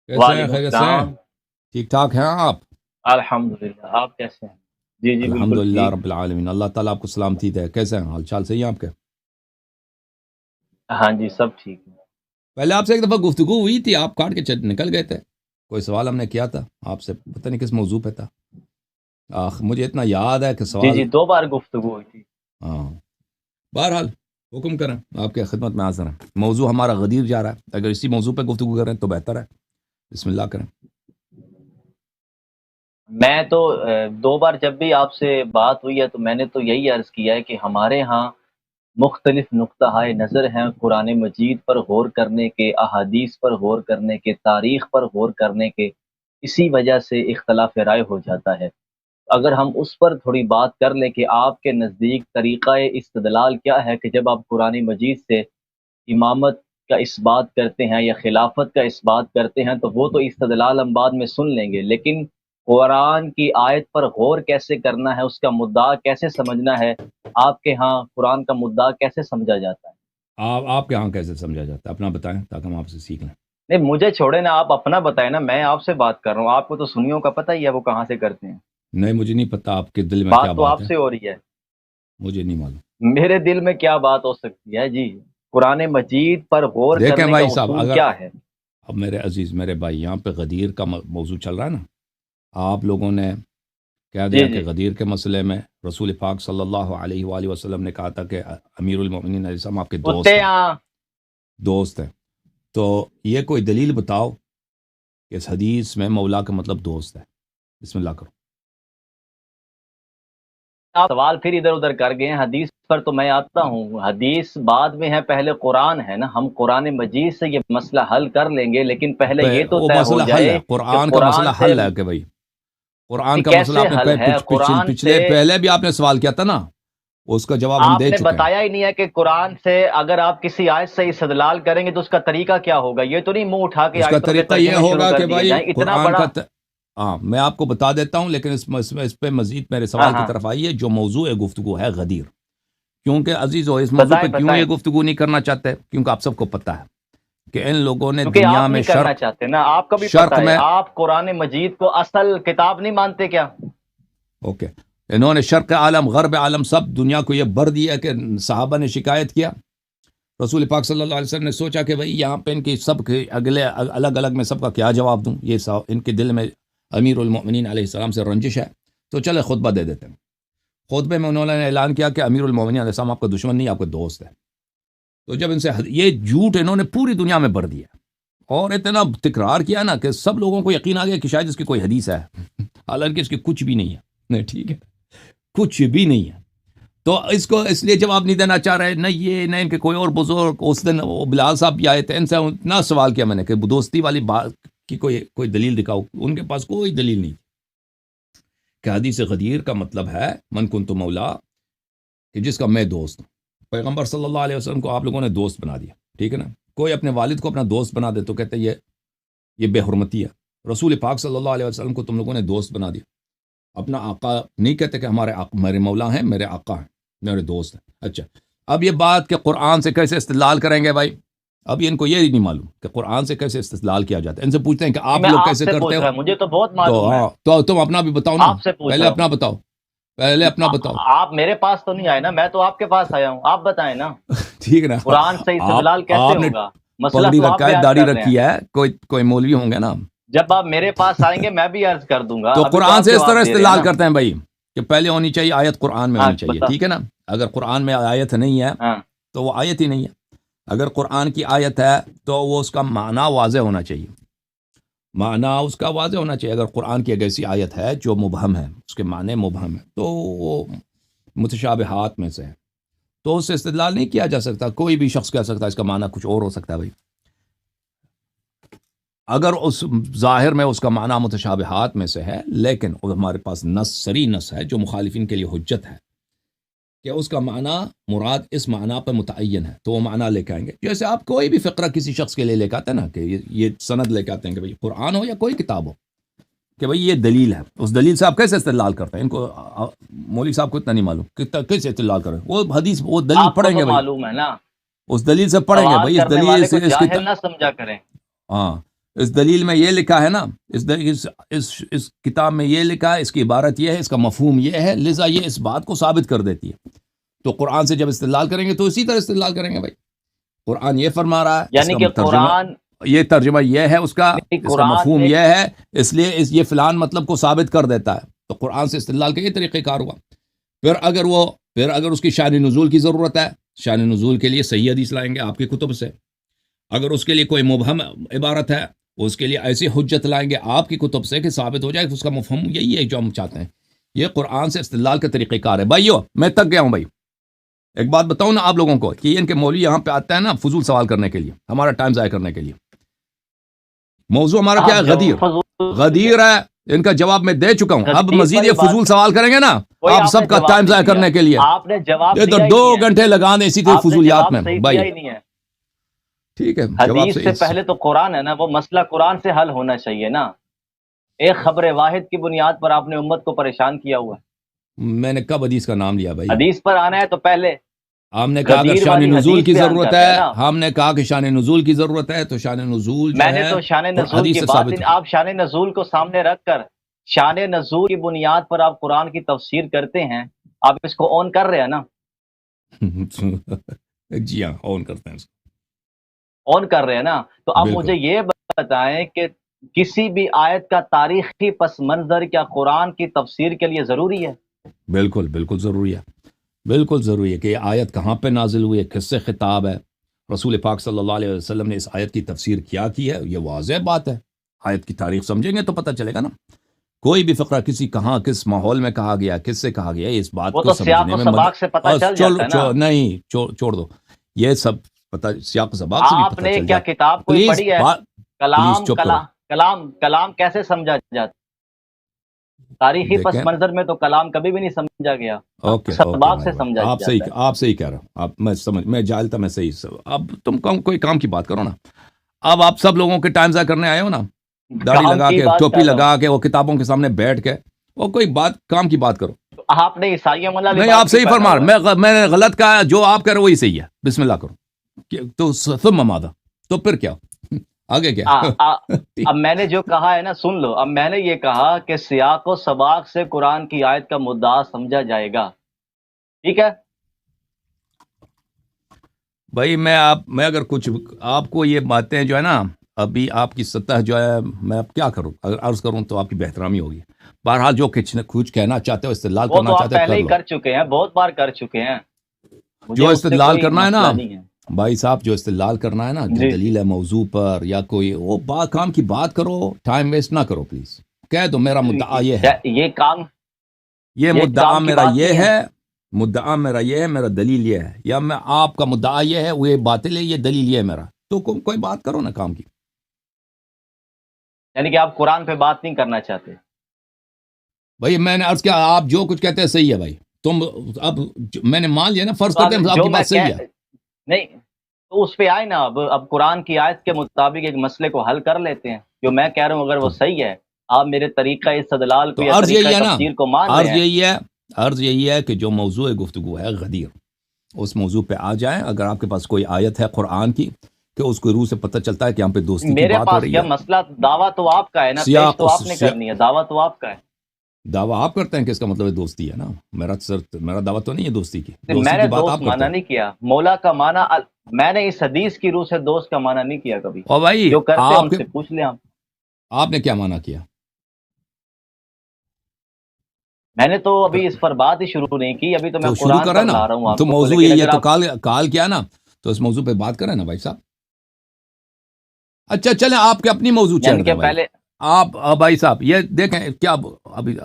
کیسے ہیں؟ وعلیکم خیریت سے ہیں؟ السلام۔ ٹھیک ٹھاک ہیں آپ؟ الحمدللہ، آپ کیسے ہیں؟ جی جی بالکل الحمدللہ ٹھیک۔ رب العالمین، اللہ تعالیٰ آپ کو سلامتی دے۔ کیسے ہیں؟ حال چال صحیح ہے آپ کے؟ ہاں جی سب ٹھیک ہے۔ پہلے آپ سے ایک دفعہ گفتگو ہوئی تھی، آپ کاٹ کے نکل گئے تھے۔ کوئی سوال ہم نے کیا تھا آپ سے، پتہ نہیں کس موضوع پہ تھا۔ مجھے اتنا یاد ہے کہ جی سوال، جی 2 بار گفتگو ہوئی تھی۔ ہاں بہرحال حکم کریں، آپ کے خدمت میں حاضر ہیں۔ موضوع ہمارا غدیر جا رہا ہے، اگر اسی موضوع پہ گفتگو کریں تو بہتر ہے۔ بسم اللہ کریں۔ میں تو 2 بار جب بھی آپ سے بات ہوئی ہے تو میں نے تو یہی عرض کیا ہے کہ ہمارے ہاں مختلف نقطہ نظر ہیں قرآن مجید پر غور کرنے کے، احادیث پر غور کرنے کے، تاریخ پر غور کرنے کے، اسی وجہ سے اختلاف رائے ہو جاتا ہے۔ اگر ہم اس پر تھوڑی بات کر لیں کہ آپ کے نزدیک طریقہ استدلال کیا ہے کہ جب آپ قرآن مجید سے امامت کا اس بات کرتے ہیں یا خلافت کا اس بات کرتے ہیں تو وہ تو استدلال ہم بعد میں سن لیں گے، لیکن قرآن کی آیت پر غور کیسے کرنا ہے، اس کا مدعا کیسے سمجھنا ہے، آپ کے ہاں قرآن کا مدعا کیسے سمجھا جاتا ہے؟ آپ کے ہاں کیسے سمجھا جاتا ہے؟ اپنا بتائیں تاکہ ہم آپ سے سیکھ لیں۔ نہیں مجھے چھوڑے نا، آپ اپنا بتائیں نا، میں آپ سے بات کر رہا ہوں، آپ کو تو سنیوں کا پتہ ہی ہے وہ کہاں سے کرتے ہیں۔ نہیں، مجھے نہیں پتہ آپ کے دل میں کیا بات تو بات آپ ہے، سے ہو رہی ہے، مجھے نہیں معلوم۔ میرے دل میں کیا بات ہو سکتی ہے جی؟ قرآن مجید پر غور دیکھیں کرنے کا بھائی صاحب، اصول اگر کیا ہے؟ اب میرے عزیز میرے بھائی، یہاں پہ غدیر کا موضوع چل رہا ہے نا، آپ لوگوں نے کہہ جی دیا کہ جی غدیر کے مسئلے میں رسول پاک صلی اللہ علیہ وآلہ وسلم نے کہا تھا کہ امیر المومنین علیہ السلام آپ کے کتے دوست ہیں۔ تو یہ کوئی دلیل بتاؤ کہ اس حدیث میں مولا کا مطلب دوست ہے۔ بسم اللہ کرو۔ آپ سوال پھر ادھر ادھر کر گئے ہیں، حدیث پر تو میں آتا ہوں، حدیث بعد میں ہے، پہلے قرآن ہے نا، ہم قرآن مجید سے یہ مسئلہ حل کر لیں گے، لیکن پہلے یہ تو وہ طے ہو مسئلہ حل ہے، جائے کہ قرآن کا مسئلہ قرآن سے حل ہے کہ بھائی، قرآن کا مسئلہ کیسے آپ حل نے ہے قرآن سے۔ پہلے بھی آپ نے سوال کیا تھا نا، اس کا جواب ہم آپ دے نے چکے ہیں۔ بتایا ہی نہیں ہے کہ قرآن سے اگر آپ کسی آیت سے استدلال کریں گے تو اس کا طریقہ کیا ہوگا، یہ تو نہیں منہ اٹھا کے اس کا آیتوں کے طریقہ یہ ترجمے شروع ہوگا کر کہ دیے بھائی جائیں، اتنا قرآن بڑا۔ ہاں میں آپ کو بتا دیتا ہوں، لیکن اس پہ مزید میرے ہاں سوال کی ہاں طرف آئیے۔ جو موضوع گفتگو ہے غدیر، کیونکہ عزیز ہو اس موضوع پہ بتائیں کیوں بتائیں، یہ گفتگو نہیں کرنا چاہتے؟ کیونکہ آپ سب کو پتہ ہے کہ ان لوگوں نے کیونکہ دنیا آپ میں نہیں کرنا چاہتے نا، آپ کو بھی شرق پتہ ہے، میں آپ قرآن مجید کو اصل کتاب نہیں مانتے کیا؟ اوکے، انہوں نے شرق عالم غرب عالم سب دنیا کو یہ بر دیا کہ صحابہ نے شکایت کیا، رسول پاک صلی اللہ علیہ وسلم نے سوچا کہ بھئی یہاں پہ ان کی سب کے اگلے الگ الگ میں سب کا کیا جواب دوں، یہ ان کے دل میں امیر المؤمنین علیہ السلام سے رنجش ہے، تو چلے خطبہ دے دیتے ہیں۔ خطبے میں انہوں نے اعلان کیا کہ امیر المؤمنین علیہ السلام آپ کا دشمن نہیں، آپ کا دوست ہے۔ تو جب ان سے یہ جھوٹ انہوں نے پوری دنیا میں بر دیا اور اتنا تکرار کیا نا کہ سب لوگوں کو یقین آ گیا کہ شاید اس کی کوئی حدیث ہے، حالانکہ اس کی کچھ بھی نہیں ہے۔ نہیں، ٹھیک ہے، کچھ بھی نہیں ہے۔ تو اس کو اس لیے جواب نہیں دینا چاہ رہے، نہ یہ نہ ان کے کوئی اور بزرگ۔ اس دن وہ بلال صاحب بھی آئے تھے، ان سے اتنا سوال کیا میں نے کہ دوستی والی بات کی کوئی دلیل دکھاؤ، ان کے پاس کوئی دلیل نہیں کہ حدیث غدیر کا مطلب ہے من کنت مولا، کہ جس کا میں دوست ہوں۔ پیغمبر صلی اللہ علیہ وسلم کو آپ لوگوں نے دوست بنا دیا، ٹھیک ہے نا؟ کوئی اپنے والد کو اپنا دوست بنا دے تو کہتے یہ بے حرمتی ہے۔ رسول پاک صلی اللہ علیہ وسلم کو تم لوگوں نے دوست بنا دیا، اپنا آقا نہیں کہتے کہ میرے مولا ہیں، میرے آقا ہیں، میرے دوست ہیں۔ اچھا، اب یہ بات کہ قرآن سے کیسے استدلال کریں گے بھائی، اب ان کو یہ نہیں معلوم کہ قرآن سے کیسے استدلال کیا جاتا ہے۔ ان سے پوچھتے ہیں کہ آپ میں لوگ آپ کیسے سے کرتے پوچھ ہو، رہا ہوں، مجھے تو بہت تو معلوم ہے، ہاں تو تم اپنا بھی بتاؤ نا، آپ سے پوچھ پہلے رہا ہوں۔ اپنا بتاؤ، پہلے اپنا بتاؤ۔ آپ میرے پاس تو نہیں آئے نا، میں تو آپ کے پاس آیا ہوں، آپ بتائیں نا ٹھیک ہے نا؟ قرآن سے استدلال کیسے آپ نے ہوگا، مسئلہ پگڑی تو آپ رکھا ہے، بیان داڑھی کر رہے ہیں۔ رکھی ہے، کوئی مولوی ہوں گے نا، جب آپ میرے پاس آئیں گے میں بھی عرض کر دوں گا، تو ابھی تو قرآن آپ سے اس طرح جواب دے رہے ہیں استدلال نا۔ کرتے ہیں بھائی کہ پہلے ہونی چاہیے آیت، قرآن میں ہاں ہونی چاہیے، بتا، ٹھیک ہے نا؟ اگر قرآن میں آیت نہیں ہے ہاں تو وہ آیت ہی نہیں ہے۔ اگر قرآن کی آیت ہے تو وہ اس کا معنی واضح ہونا چاہیے، معنی اس کا واضح ہونا چاہیے۔ اگر قرآن کی ایک ایسی آیت ہے جو مبہم ہے، اس کے معنی مبہم ہے، تو وہ متشابہات میں سے ہے، تو اس سے استدلال نہیں کیا جا سکتا۔ کوئی بھی شخص کہہ سکتا ہے اس کا معنی کچھ اور ہو سکتا ہے بھائی، اگر اس ظاہر میں اس کا معنی متشابہات میں سے ہے، لیکن ہمارے پاس نص، صریح نص ہے جو مخالفین کے لیے حجت ہے کہ اس کا معنی مراد اس معنی پر متعین ہے، تو وہ معنی لے کے آئیں گے۔ جیسے آپ کوئی بھی فقرہ کسی شخص کے لیے لے کے آتے ہیں نا، کہ یہ سند لے کے آتے ہیں کہ بھئی قرآن ہو یا کوئی کتاب ہو، کہ بھئی یہ دلیل ہے، اس دلیل سے آپ کیسے استدلال کرتے ہیں؟ ان کو مولوی صاحب کو اتنا نہیں معلوم کہ کیسے استدلال کریں، وہ حدیث، وہ دلیل آپ کو پڑھیں تو گے بھئی، معلوم ہے نا، اس دلیل سے پڑھیں گے سوال بھئی، اس کرنے دلیل والے کو سے اس کی جاہل نہ سمجھا کریں۔ ہاں، اس دلیل میں یہ لکھا ہے نا، اس کتاب میں یہ لکھا ہے، اس کی عبارت یہ ہے، اس کا مفہوم یہ ہے، لذا یہ اس بات کو ثابت کر دیتی ہے. تو قرآن سے جب استدلال کریں گے تو اسی طرح استدلال کریں گے بھائی. قرآن یہ فرما رہا ہے، اس یعنی کہ کا ترجمہ یہ ہے، اس کا مفہوم یہ ہے، اس لیے یہ فلان مطلب کو ثابت کر دیتا ہے. تو قرآن سے استدلال کا یہ طریقہ کار ہوا. پھر اگر اس کی شان نزول کی ضرورت ہے، شان نزول کے لیے صحیح حدیث لائیں گے آپ کی کتب سے. اگر اس کے لیے کوئی مبہم عبارت ہے، اس کے لیے ایسی حجت لائیں گے آپ کی کتب سے کہ ثابت ہو جائے کہ اس کا مفہوم یہی ہے جو ہم چاہتے ہیں. یہ قرآن سے استدلال کا طریقہ کار ہے. بھائیو میں تک گیا ہوں بھائی. ایک بات بتاؤں نا آپ لوگوں کو کہ ان کے مولوی یہاں پہ آتا ہے نا فضول سوال کرنے کے لیے، ہمارا ٹائم ضائع کرنے کے لیے. موضوع ہمارا کیا ہے؟ غدیر ہے. ان کا جواب میں دے چکا ہوں. اب مزید یہ فضول سوال کریں گے نا آپ سب کا ٹائم ضائع کرنے کے لیے، آپ نے جواب یہ تو 2 گھنٹے لگا دیں اسی طرح فضولیات میں. بھائی ٹھیک ہے، حدیث سے پہلے تو قرآن ہے نا، وہ مسئلہ قرآن سے حل ہونا چاہیے نا. ایک خبر واحد کی بنیاد پر آپ نے امت کو پریشان کیا ہوا ہے. میں نے کب حدیث کا نام لیا بھائی؟ حدیث پر آنا ہے تو پہلے ہم نے کہا اگر شان نزول کی ضرورت ہے، ہم نے کہا کہ شان نزول کی ضرورت ہے تو شان نزول جو ہے، میں نے تو شان نزول کی بات، آپ شان نزول کو سامنے رکھ کر شان نزول کی بنیاد پر آپ قرآن کی تفسیر کرتے ہیں. آپ اس کو آن کر رہے ہیں نا؟ جی ہاں آن کرتے ہیں، آن کر رہے ہیں نا. تو اب مجھے یہ بتائیں کہ کسی بھی آیت کا تاریخی پس منظر کیا قرآن کی تفسیر کے لیے ضروری ہے؟ بالکل بالکل ضروری ہے، بالکل ضروری ہے کہ یہ آیت کہاں پہ نازل ہوئی ہے، کس سے خطاب ہے. رسول پاک صلی اللہ علیہ وسلم نے اس آیت کی تفسیر کیا کی ہے، یہ واضح بات ہے. آیت کی تاریخ سمجھیں گے تو پتہ چلے گا نا. کوئی بھی فقرہ کسی کہاں کس ماحول میں کہا گیا، کس سے کہا گیا، اس بات کو سمجھنے میں سباق سے پتہ چل جاتا ہے نا. نہیں چھوڑ دو یہ سب پتہ، سیاق سباق سے بھی پتہ چل جاتا ہے. آپ نے کیا کتاب کوئی پڑھی ہے؟ کلام کیسے سمجھا جاتا؟ تاریخی پس منظر میں تو کلام کبھی بھی نہیں سمجھا گیا. سباق سے سمجھا جاتا ہے. آپ صحیح کہہ رہے ہو. میں جاہل تھا، میں صحیح. اب تم کوئی کام کی بات کرو نا. اب آپ سب لوگوں کے ٹائم ضائع کرنے آئے ہو نا، داڑھی لگا کے، ٹوپی لگا کے، وہ کتابوں کے سامنے بیٹھ کے، وہ کوئی بات کام کی بات کرو. آپ نے عیسائی نہیں، آپ صحیح فرما رہے. میں نے غلط کہا، جو آپ کہہ رہے وہی صحیح ہے. بسم اللہ کرو تو ثم ماذا، تو پھر کیا آگے کیا؟ اب میں نے جو کہا ہے نا سن لو. اب میں نے یہ کہا کہ سیاق و سباق سے قرآن کی آیت کا مدعا سمجھا جائے گا. ٹھیک ہے بھائی. میں اگر کچھ آپ کو یہ باتیں جو ہے نا، ابھی آپ کی سطح جو ہے، میں اب کیا کروں، اگر عرض کروں تو آپ کی بہترامی ہوگی. بہرحال جو کچھ کہنا چاہتے ہو، استدلال کرنا چاہتے ہو، پہلے ہی کر چکے ہیں، بہت بار کر چکے ہیں. جو استدلال کرنا ہے نا بھائی صاحب، جو استدلال کرنا ہے نا، جو دلیل ہے موضوع پر یا کوئی وہ کام کی بات کرو، ٹائم ویسٹ نہ کرو پلیز. کہہ دو میرا مدعا یہ ہے، یہ مدعا میرا یہ ہے، مدعا میرا یہ ہے، میرا دلیل یہ ہے، یا میں آپ کا مدعا یہ ہے، وہ باطل ہے، یہ دلیل یہ ہے میرا. تو کوئی بات کرو نا کام کی. یعنی کہ آپ قرآن پہ بات نہیں کرنا چاہتے بھائی. میں نے عرض کیا، آپ جو کچھ کہتے ہیں صحیح ہے بھائی. تم اب میں نے مان لیا نا، فرض کرتے ہیں آپ کی بات صحیح ہے. نہیں تو اس پہ آئے نا. اب قرآن کی آیت کے مطابق ایک مسئلے کو حل کر لیتے ہیں. جو میں کہہ رہا ہوں اگر وہ صحیح ہے، آپ میرے طریقہ استدلال کو یا طریقہ تفسیر کو مان رہے ہیں. عرض یہی ہے کہ جو موضوع گفتگو ہے غدیر، اس موضوع پہ آ جائیں. اگر آپ کے پاس کوئی آیت ہے قرآن کی کہ اس کو روح سے پتہ چلتا ہے کہ یہاں پہ دوستی کی بات ہو رہی ہے. میرے پاس مسئلہ دعویٰ تو آپ کا ہے نا، پیش تو آپ نے کرنی ہے، دعویٰ تو آپ کا ہے. دعویٰ آپ کرتے ہیں کہ اس کا مطلب دوستی ہے نا. میرا دعویٰ تو نہیں ہے دوستی کی. میں نے دوست مانا نہیں کیا. مولا کا مانا میں نے اس حدیث کی روح سے دوست کا مانا نہیں کیا کبھی. اور بھائی جو کرتے ہیں ان سے پوچھ لیں. آپ نے کیا مانا کیا؟ میں نے تو ابھی اس پر بات ہی شروع نہیں کی. ابھی تو میں شروع کر لا رہا ہوں. تو موضوع یہی ہے، تو کال کیا نا، تو اس موضوع پہ بات کریں نا بھائی صاحب. اچھا چلیں، آپ کے اپنی موضوع چل پہلے آپ بھائی صاحب یہ دیکھیں کیا ابھی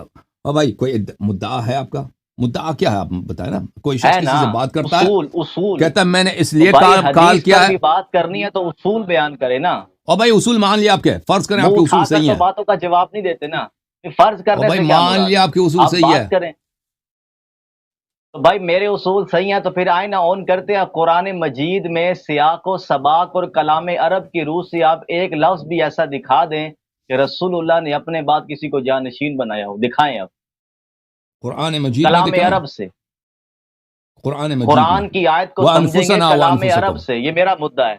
بھائی کوئی مدعا ہے آپ کا؟ مدعا کیا ہے آپ بتائیں نا. کوئی شخص کسی سے بات کرتا ہے، اصول کہتا ہے میں نے اس لیے کال کیا ہے. بات کرنی ہے تو اصول بیان کرے نا. اور بھائی اصول مان لیا آپ کے، فرض کریں آپ کے اصول صحیح ہیں. باتوں کا جواب نہیں دیتے نا. فرض کرنے سے مان لیا آپ کے اصول صحیح ہے. تو بھائی میرے اصول صحیح ہیں تو پھر آئے نا آن کرتے ہیں. قرآن مجید میں سیاق و سباق اور کلام عرب کی روح سے آپ ایک لفظ بھی ایسا دکھا دیں کہ رسول اللہ نے اپنے بعد کسی کو جانشین بنایا ہو. دکھائیں آپ قرآن مجید کلام عرب سے. قرآن کی آیت کو سمجھیں گے کلام عرب سے. یہ میرا مدعا ہے.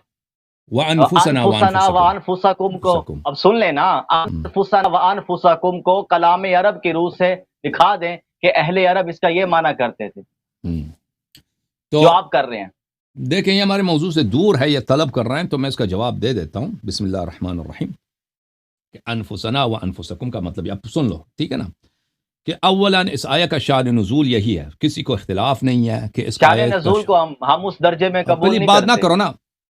وَأَنفُسَنَا انفسنا و وَأَنفُسَكُمْ انفسکم کو انفسکم۔ اب سن لینا، انفسنا و انفسکم کو کلام عرب کی روح سے دکھا دیں کہ اہل عرب اس کا یہ معنی کرتے تھے ہم۔ جو تو آپ کر رہے ہیں۔ دیکھیں یہ ہمارے موضوع سے دور ہے، یہ طلب کر رہے ہیں تو میں اس کا جواب دے دیتا ہوں۔ بسم اللہ الرحمن الرحیم کہ انفسنا و انفسکم کا مطلب یہ آپ سن لو، ٹھیک ہے نا، کہ اولاً اس آیت کا شان نزول یہی ہے، کسی کو اختلاف نہیں ہے کہ اس شان آیت کا نزول کو ہم اس درجے میں قبول پہلی نہیں بات نہ کرتے۔ کرو نا،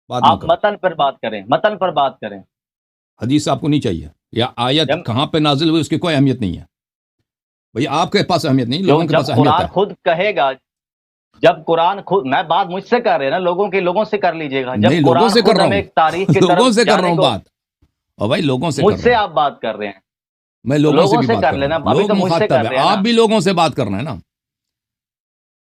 بات نہ آپ کرو، متن پر بات کریں، متن پر بات کریں۔ حدیث آپ کو نہیں چاہیے، یا آیت جب کہاں پہ نازل ہوئی اس کی کوئی اہمیت نہیں ہے بھئی، آپ کے پاس اہمیت نہیں، جو لوگوں کے جب پاس اہمیت قرآن ہے۔ خود کہے گا، جب قرآن خود، میں بات مجھ سے کر رہے ہیں نا، لوگوں سے کر لیجئے گا۔ جب نہیں، لوگوں قرآن سے کر خود رہا ہمیں ہوں، ایک تاریخ کی لوگوں طرف سے کر رہا جانے ہوں کو، بات، اور بھائی لوگوں سے مجھ کر رہا سے ہوں، آپ بات کر رہے ہیں، میں لوگوں سے بھی سے بات کر کر لینا، رہا ہوں، ابھی لوگ تو مجھ سے مخاطب کر ہے، رہے ہیں آپ نا۔ بھی لوگوں سے بات کر رہے ہیں نا،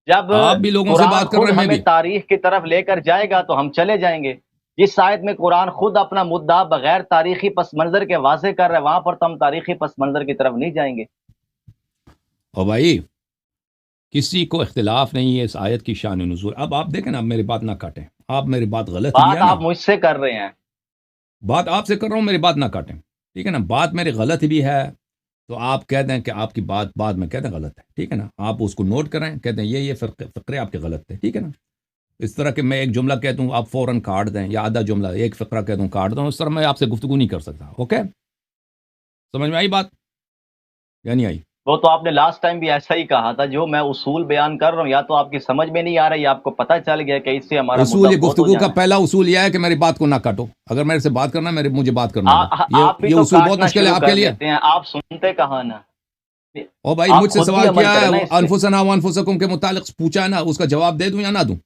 جب آپ بھی لوگوں سے قرآن بات کر خود رہے ہیں، میں ہمیں بھی۔ تاریخ کی طرف لے کر جائے گا تو ہم چلے جائیں گے۔ جس آیت میں قرآن خود اپنا مدعا بغیر تاریخی پس منظر کے واضح کر رہا ہے، وہاں پر تو ہم تاریخی پس منظر کی طرف نہیں جائیں گے۔ اور بھائی کسی کو اختلاف نہیں ہے اس آیت کی شان نزول۔ اب آپ دیکھیں نا، اب میری بات نہ کاٹیں، آپ میری بات غلط بھی بات ہے نا، آپ مجھ سے کر رہے ہیں۔ بات آپ سے کر رہا ہوں، میری بات نہ کاٹیں، ٹھیک ہے نا، بات میری غلط بھی ہے تو آپ کہہ دیں کہ آپ کی بات بعد میں کہہ دیں غلط ہے، ٹھیک ہے نا، آپ اس کو نوٹ کریں، کہہ دیں یہ فقرے آپ کے غلط تھے، ٹھیک ہے نا۔ اس طرح کہ میں ایک جملہ کہہ دوں آپ فوراً کاٹ دیں، یا آدھا جملہ ایک فقرہ کہہ دوں کاٹ دوں، اس طرح میں آپ سے گفتگو نہیں کر سکتا، اوکے؟ سمجھ میں آئی بات یا نہیں آئی؟ وہ تو آپ نے لاسٹ ٹائم بھی ایسا ہی کہا تھا، جو میں اصول بیان کر رہا ہوں یا تو آپ کی سمجھ میں نہیں آ رہا، یا آپ کو پتہ چل گیا کہ اس سے ہمارا اصول مدعا فوت ہو گفتگو کا جانا ہے۔ پہلا اصول یہ ہے کہ میری بات کو نہ کاٹو، اگر میرے سے بات کرنا ہے مجھے بات کرنے دو، آپ بھی یہ تو اصول بہت کاٹنا مشکل ہے شروع آپ کے کر لیے۔ دیتے ہیں، آپ سنتے کہاں نا۔ او بھائی آپ مجھ سے خود بھی سوال عمل کیا کریں نا ہے، اس پہ۔ انفسنا و انفسکم کے متعلق پوچھا ہے نا، اس کا جواب دے دوں یا نہ دوں؟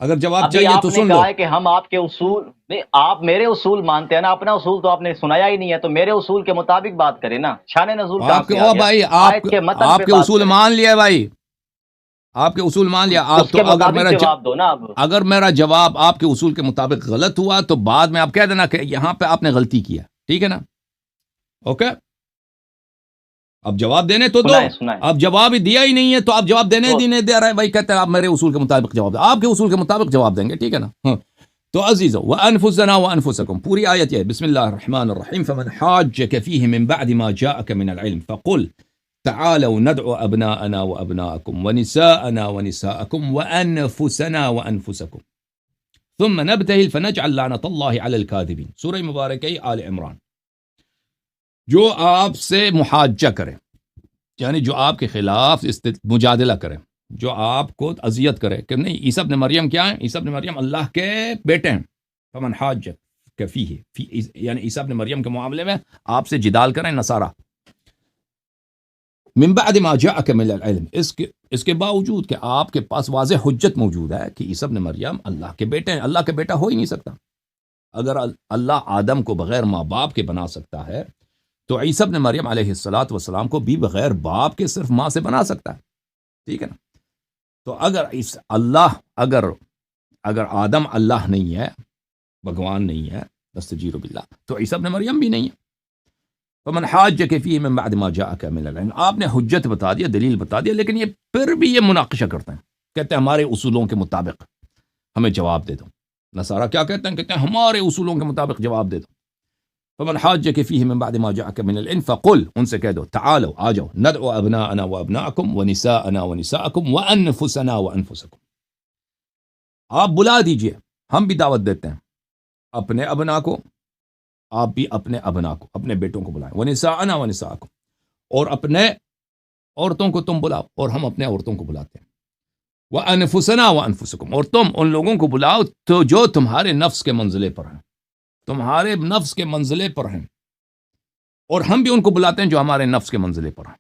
اگر جواب ابھی چاہیے آپ تو نے سن لو۔ کہا ہے کہ ہم آپ کے اصول نہیں، آپ میرے اصول مانتے ہیں نا، اپنا اصول تو آپ نے سنایا ہی نہیں ہے، تو میرے اصول کے مطابق بات کریں نا۔ شان نزول کہاں آپ کے سے آ او گیا؟ بھائی آیت کے متن آپ پہ کے بات اصول کریں، مان لیا بھائی، آپ کے اصول مان لیا آپ اس تو۔ کے مطابق جواب دو نا اب۔ اگر میرا جواب آپ کے اصول کے مطابق غلط ہوا تو بعد میں آپ کہہ دینا کہ یہاں پہ آپ نے غلطی کیا، ٹھیک ہے نا، اوکے؟ اب جواب دینے تو دو، سنائیں۔ اب جواب ہی دیا ہی نہیں ہے تو آپ جواب دینے تو نہیں دے رہے ہیں بھائی، کہتے ہیں آپ میرے اصول کے مطابق جواب دیں، آپ کے اصول کے مطابق جواب دیں گے، ٹھیک ہے نا۔ ہاں تو عزیزو وانفسنا وانفسکم، پوری آیت یہ ہے، بسم اللہ الرحمن الرحیم، فمن حاجک فیہ من بعد ما جاءک من العلم فقل تعالوا ندعو ابناءنا وابناءکم ونساءنا ونساءکم وانفسنا وانفسکم ثم نبتہل فنجعل لعنۃ اللہ علی الکاذبین، سورہ مبارکہ آل عمران۔ جو آپ سے محاجہ کرے، یعنی جو آپ کے خلاف مجادلہ کرے، جو آپ کو اذیت کرے کہ نہیں عیسیٰ ابن مریم کیا ہیں، عیسیٰ ابن مریم اللہ کے بیٹے ہیں، فمن حاجک فیہ، یعنی عیسیٰ ابن مریم کے معاملے میں آپ سے جدال کریں نصارہ، من بعد ما جاءک من العلم، اس کے باوجود کہ آپ کے پاس واضح حجت موجود ہے کہ عیسیٰ ابن مریم اللہ کے بیٹے ہیں، اللہ کے بیٹا ہو ہی نہیں سکتا۔ اگر اللہ آدم کو بغیر ماں باپ کے بنا سکتا ہے تو عیسیٰ ابن مریم علیہ الصلاۃ والسلام کو بھی بغیر باپ کے صرف ماں سے بنا سکتا ہے، ٹھیک ہے نا۔ تو اگر آدم اللہ نہیں ہے، بھگوان نہیں ہے، نستجیر باللہ، تو عیسیٰ ابن مریم بھی نہیں ہے۔ فمن حاجک فیہ من بعد ما جاءک من العلم، آپ نے حجت بتا دیا، دلیل بتا دیا، لیکن یہ پھر بھی یہ مناقشہ کرتے ہیں، کہتے ہیں ہمارے اصولوں کے مطابق ہمیں جواب دے دو۔ نصارہ کیا کہتے ہیں؟ کہتے ہیں ہمارے اصولوں کے مطابق جواب دے دو۔ فمن حاجک فیہ من بعد ما جاءک من العلم فقل، ان سے کہہ دو تعالوا، آ جاؤ، ندعو ابناءنا وابناءکم ونساءنا ونساءکم وانفسنا وانفسکم، آپ بلا دیجئے، ہم بھی دعوت دیتے ہیں اپنے ابنا کو، آپ بھی اپنے ابنا کو، اپنے بیٹوں کو بلائیں، ونساءنا ونساءکم، اور اپنے عورتوں کو تم بلاؤ اور ہم اپنے عورتوں کو بلاتے ہیں، وانفسنا وانفسکم، اور تم ان لوگوں کو بلاؤ تو جو تمہارے نفس کے منزلے پر ہیں، تمہارے نفس کے منزلے پر ہیں، اور ہم بھی ان کو بلاتے ہیں جو ہمارے نفس کے منزلے پر ہیں۔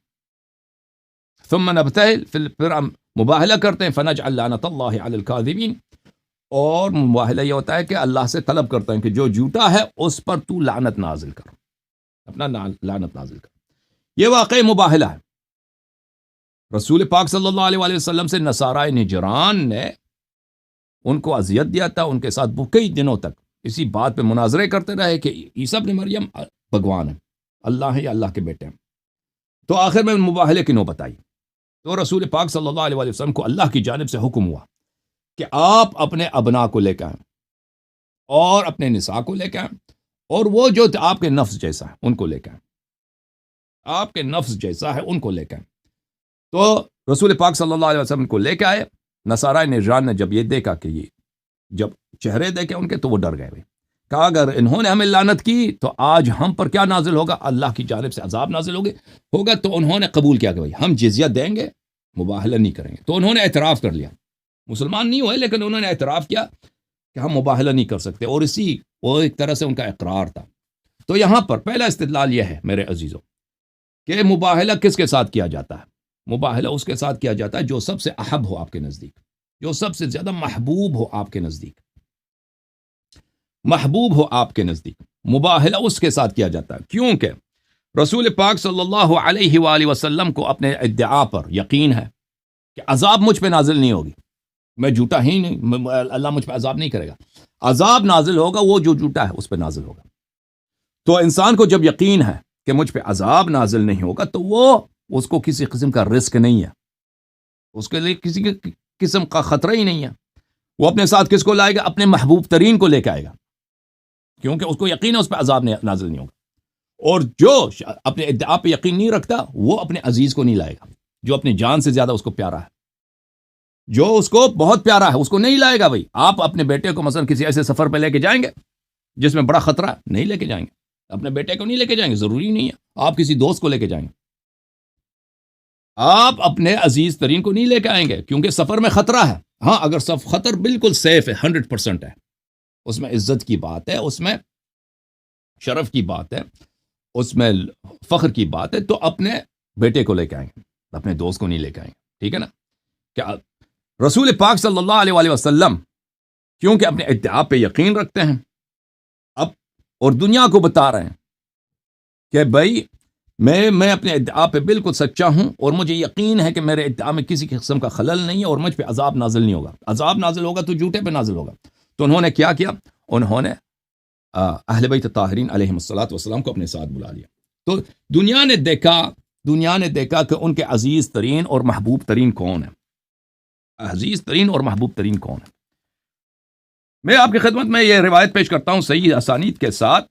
ثم نبتہل، پھر ہم مباہلہ کرتے ہیں، فنجعل لعنۃ اللہ علی الکاذبین، اور مباہلہ یہ ہوتا ہے کہ اللہ سے طلب کرتے ہیں کہ جو جھوٹا ہے اس پر تو لعنت نازل کر، اپنا لعنت نازل کر۔ یہ واقعی مباہلہ ہے۔ رسول پاک صلی اللہ علیہ وآلہ وسلم سے نصارہ نجران نے ان کو اذیت دیا تھا، ان کے ساتھ وہ کئی دنوں تک اسی بات پہ مناظرے کرتے رہے کہ عیسیٰ ابن مریم بھگوان ہے، اللہ ہے یا اللہ کے بیٹے ہیں۔ تو آخر میں مباہلے کی نوبت آئی، تو رسول پاک صلی اللہ علیہ وآلہ وسلم کو اللہ کی جانب سے حکم ہوا کہ آپ اپنے ابنا کو لے کے آئیں، اور اپنے نساء کو لے کے آئیں، اور وہ جو آپ کے نفس جیسا ہے ان کو لے کے آئیں، آپ کے نفس جیسا ہے ان کو لے کے آئیں۔ تو رسول پاک صلی اللہ علیہ وسلم کو لے کے آئے۔ نصارہ نجران نے جب یہ دیکھا کہ یہ جب چہرے دیکھے ان کے تو وہ ڈر گئے، کہا اگر انہوں نے ہمیں لعنت کی تو آج ہم پر کیا نازل ہوگا، اللہ کی جانب سے عذاب نازل ہوگا۔ تو انہوں نے قبول کیا کہ بھائی ہم جزیہ دیں گے، مباہلہ نہیں کریں گے۔ تو انہوں نے اعتراف کر لیا، مسلمان نہیں ہوئے لیکن انہوں نے اعتراف کیا کہ ہم مباہلہ نہیں کر سکتے، اور وہ ایک طرح سے ان کا اقرار تھا۔ تو یہاں پر پہلا استدلال یہ ہے میرے عزیزوں کہ مباہلہ کس کے ساتھ کیا جاتا ہے؟ مباہلہ اس کے ساتھ کیا جاتا ہے جو سب سے احب ہو آپ کے نزدیک، جو سب سے زیادہ محبوب ہو آپ کے نزدیک، محبوب ہو آپ کے نزدیک، مباہلہ اس کے ساتھ کیا جاتا ہے۔ کیونکہ رسول پاک صلی اللہ علیہ وآلہ وسلم کو اپنے ادعا پر یقین ہے کہ عذاب مجھ پہ نازل نہیں ہوگی، میں جھوٹا ہی نہیں، اللہ مجھ پہ عذاب نہیں کرے گا، عذاب نازل ہوگا وہ جو جھوٹا ہے اس پہ نازل ہوگا۔ تو انسان کو جب یقین ہے کہ مجھ پہ عذاب نازل نہیں ہوگا تو وہ اس کو کسی قسم کا رسک نہیں ہے، اس کے لیے کسی قسم کا خطرہ ہی نہیں ہے۔ وہ اپنے ساتھ کس کو لائے گا؟ اپنے محبوب ترین کو لے کے آئے گا، کیونکہ اس کو یقین ہے اس پہ عذاب نازل نہیں ہوگا۔ اور جو اپنے ادعا پہ یقین نہیں رکھتا وہ اپنے عزیز کو نہیں لائے گا، جو اپنی جان سے زیادہ اس کو پیارا ہے، جو اس کو بہت پیارا ہے اس کو نہیں لائے گا۔ بھائی آپ اپنے بیٹے کو مثلا کسی ایسے سفر پہ لے کے جائیں گے جس میں بڑا خطرہ ہے، نہیں لے کے جائیں گے، اپنے بیٹے کو نہیں لے کے جائیں گے، ضروری نہیں ہے آپ کسی دوست کو لے کے جائیں گے، آپ اپنے عزیز ترین کو نہیں لے کے آئیں گے کیونکہ سفر میں خطرہ ہے۔ ہاں اگر خطر بالکل سیف ہے، 100% ہے، اس میں عزت کی بات ہے، اس میں شرف کی بات ہے، اس میں فخر کی بات ہے، تو اپنے بیٹے کو لے کے آئیں گے، اپنے دوست کو نہیں لے کے آئیں گے، ٹھیک ہے نا؟ کیا رسول پاک صلی اللہ علیہ وآلہ وسلم کیونکہ اپنے ادعا پہ یقین رکھتے ہیں اب، اور دنیا کو بتا رہے ہیں کہ بھائی میں اپنے ادعا پہ بالکل سچا ہوں اور مجھے یقین ہے کہ میرے ادعا میں کسی قسم کا خلل نہیں ہے اور مجھ پہ عذاب نازل نہیں ہوگا، عذاب نازل ہوگا تو جھوٹے پہ نازل ہوگا۔ تو انہوں نے کیا کیا؟ انہوں نے اہل بیت طاہرین علیہم الصلوۃ والسلام کو اپنے ساتھ بلا لیا۔ تو دنیا نے دیکھا کہ ان کے عزیز ترین اور محبوب ترین کون ہے، عزیز ترین اور محبوب ترین کون ہے۔ میں آپ کی خدمت میں یہ روایت پیش کرتا ہوں صحیح اسانید کے ساتھ،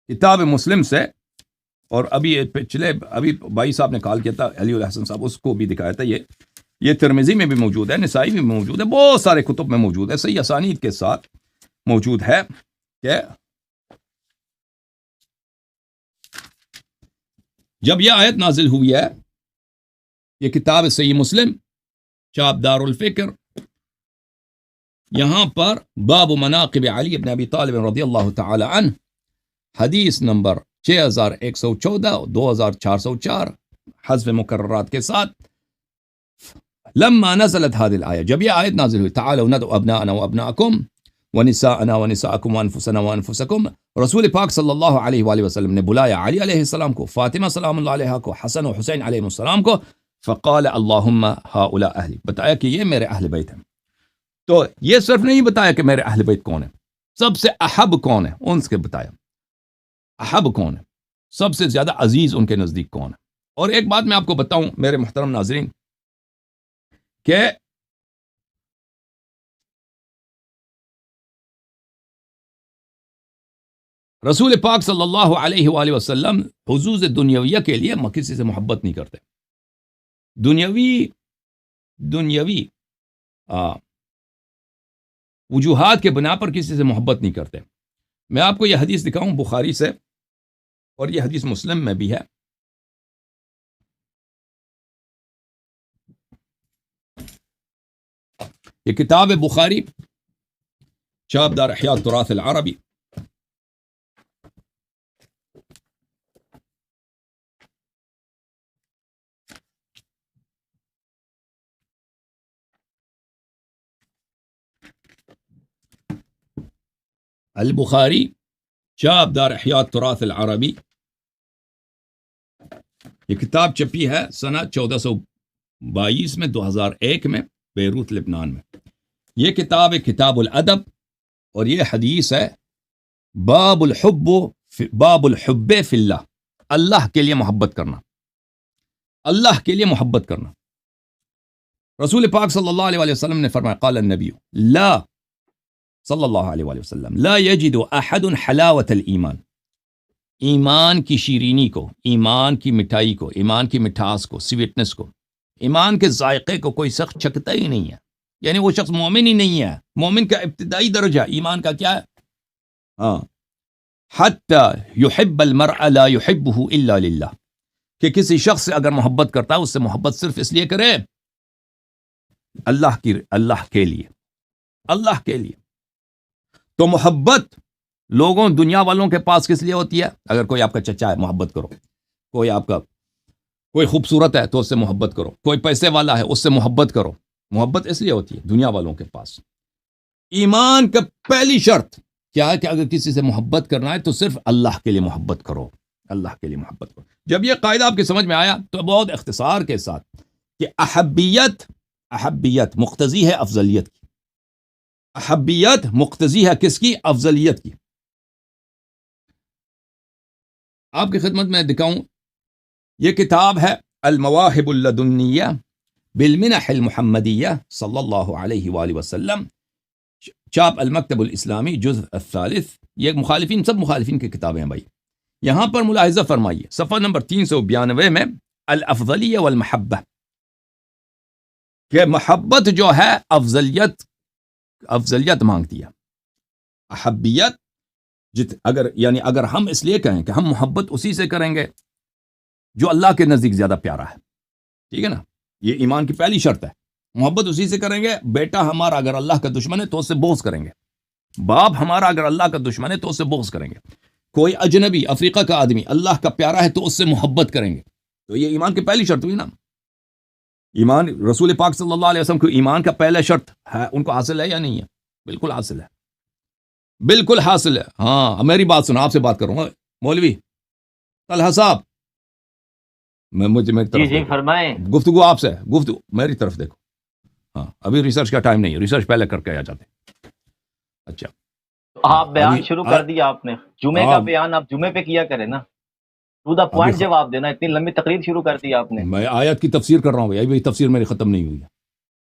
کتاب مسلم سے، اور ابھی بھائی صاحب نے کال کیا تھا علی الحسن صاحب، اس کو بھی دکھایا تھا، یہ ترمذی میں بھی موجود ہے، نسائی میں موجود ہے، بہت سارے کتب میں موجود ہے، صحیح اسانید کے ساتھ موجود ہے کہ جب یہ آیت نازل ہوئی ہے، یہ کتاب صحیح مسلم چاپ دار الفکر، یہاں پر باب مناقب علی بن ابی طالب رضی اللہ تعالی عنہ، حدیث نمبر 6114 اور 2404 حذف مکررات کے ساتھ، لما نزلت هذه الآية، جب یہ آیت نازل ہوئی، تعالوا ندعو ابناءنا وابناءکم ونساءنا ونساءکم وانفسنا وانفسکم، رسول پاک صلی اللہ علیہ وآلہ وسلم نے بلایا علی علیہ السلام کو، فاطمہ سلام اللہ علیہ کو، حسن و حسین علیہ السلام کو، فقال اللہم ہؤلاء اہلی، بتایا کہ یہ میرے اہل بیت ہیں۔ تو یہ صرف نہیں بتایا کہ میرے اہل بیت کون ہیں، سب سے احب کون ہے ان سے بتایا، احب کون ہے، سب سے زیادہ عزیز ان کے نزدیک کون ہے۔ اور ایک بات میں آپ کو بتاؤں میرے محترم ناظرین کہ رسول پاک صلی اللہ علیہ وآلہ وسلم حظوظ دنیاویہ کے لیے کسی سے محبت نہیں کرتے، دنیاوی وجوہات کے بنا پر کسی سے محبت نہیں کرتے۔ میں آپ کو یہ حدیث دکھاؤں بخاری سے، اور یہ حدیث مسلم میں بھی ہے، یہ کتاب بخاری چاپ دار احیاء التراث العربی، البخاری چاپ دار احیاء التراث العربی، یہ کتاب چھپی ہے سنہ 1422 میں، 2001 میں، بیروت لبنان میں۔ یہ کتاب ہے کتاب الادب، اور یہ حدیث ہے باب الحب فی اللہ، اللہ کے لیے محبت کرنا، اللہ کے لیے محبت کرنا۔ رسول پاک صلی اللہ علیہ وسلم نے فرمایا قال النبی لا صلی اللہ علیہ وسلم لا یجد احد حلاوت الایمان، ایمان کی شیرینی کو، ایمان کی مٹھائی کو، ایمان کی مٹھاس کو، سویٹنس کو، ایمان کے ذائقے کو کوئی شخص چکھتا ہی نہیں ہے، یعنی وہ شخص مومن ہی نہیں ہے۔ مومن کا ابتدائی درجہ ایمان کا کیا ہے؟ ہاں، حتی یحب المرء لا یحبہ الا للہ، کہ کسی شخص سے اگر محبت کرتا ہے اس سے محبت صرف اس لیے کرے اللہ کے لیے، اللہ کے لیے۔ تو محبت لوگوں دنیا والوں کے پاس کس لیے ہوتی ہے؟ اگر کوئی آپ کا چچا ہے محبت کرو، کوئی آپ کا کوئی خوبصورت ہے تو اس سے محبت کرو، کوئی پیسے والا ہے اس سے محبت کرو۔ محبت اس لیے ہوتی ہے دنیا والوں کے پاس۔ ایمان کا پہلی شرط کیا ہے کہ اگر کسی سے محبت کرنا ہے تو صرف اللہ کے لیے محبت کرو، اللہ کے لیے محبت کرو۔ جب یہ قاعدہ آپ کی سمجھ میں آیا تو بہت اختصار کے ساتھ کہ احبیت مقتضی ہے افضلیت کی، احبیت مقتضی ہے کس کی؟ افضلیت کی۔ آپ کی خدمت میں دکھاؤں، یہ کتاب ہے المواہب اللدنیہ بالمنح المحمدیہ صلی اللہ علیہ وآلہ وسلم، چاپ المکتب الاسلامی، جزء الثالث۔ یہ مخالفین، سب مخالفین کی کتابیں ہیں بھائی۔ یہاں پر ملاحظہ فرمائیے صفحہ نمبر 392 میں الافضلیہ والمحبہ، کہ محبت جو ہے افضلیت مانگتی ہے۔ احبیت اگر ہم اس لیے کہیں کہ ہم محبت اسی سے کریں گے جو اللہ کے نزدیک زیادہ پیارا ہے، ٹھیک ہے نا، یہ ایمان کی پہلی شرط ہے، محبت اسی سے کریں گے۔ بیٹا ہمارا اگر اللہ کا دشمن ہے تو اس سے بغض کریں گے، باپ ہمارا اگر اللہ کا دشمن ہے تو اس سے بغض کریں گے، کوئی اجنبی افریقہ کا آدمی اللہ کا پیارا ہے تو اس سے محبت کریں گے۔ تو یہ ایمان کی پہلی شرط ہوئی نا۔ ایمان رسول پاک صلی اللہ علیہ وسلم کو ایمان کا پہلا شرط ہے، ان کو حاصل ہے یا نہیں ہے؟ بالکل حاصل ہے، بالکل حاصل ہے۔ ہاں میری بات سنو، آپ سے بات کروں گا مولوی طلحہ صاحب، میری طرف جی فرمائیں۔ گفتگو آپ سے، گفتگو میری طرف دیکھو۔ ہاں ابھی ریسرچ کا ٹائم نہیں ہے، ریسرچ پہلے کر کے آ جاتے۔ اچھا آپ بیان شروع کر دیا آپ نے، جمعے کا بیان آپ جمعے پہ کیا کریں نا، ٹو دا پوائنٹ جواب دینا۔ اتنی لمبی تقریر شروع کر دی آپ نے۔ میں آیت کی تفسیر کر رہا ہوں، ابھی تفسیر میری ختم نہیں ہوئی ہے۔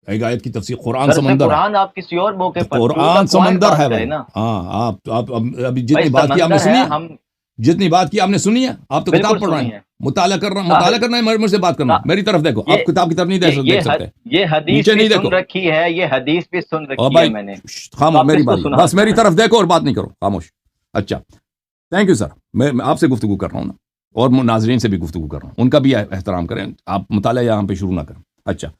ایک آیت کی تفسیر، قرآن سمندر، قرآن آپ کسی اور موقع پر، قرآن سمندر ہے بھائی۔ ہاں آپ ابھی جتنی بات کی آپ نے سنی ہے، جتنی بات کی آپ نے سنی ہے، آپ تو کتاب پڑھ رہے ہیں، مطالعہ کرنا ہے، مجھ سے بات کرنا۔ میری طرف دیکھو، آپ کتاب کی طرف نہیں دیکھ سکتے، یہ حدیث بھی سن رکھی ہے، یہ حدیث بھی سن رکھی ہے میں نے۔ خاموش، میری بات بس میری طرف دیکھو اور بات نہیں کرو، خاموش۔ اچھا تھینک یو سر، میں آپ سے گفتگو کر رہا ہوں نا، اور ناظرین سے بھی گفتگو کر رہا ہوں، ان کا بھی احترام کریں، آپ مطالعہ یہاں پہ شروع نہ کریں۔ اچھا،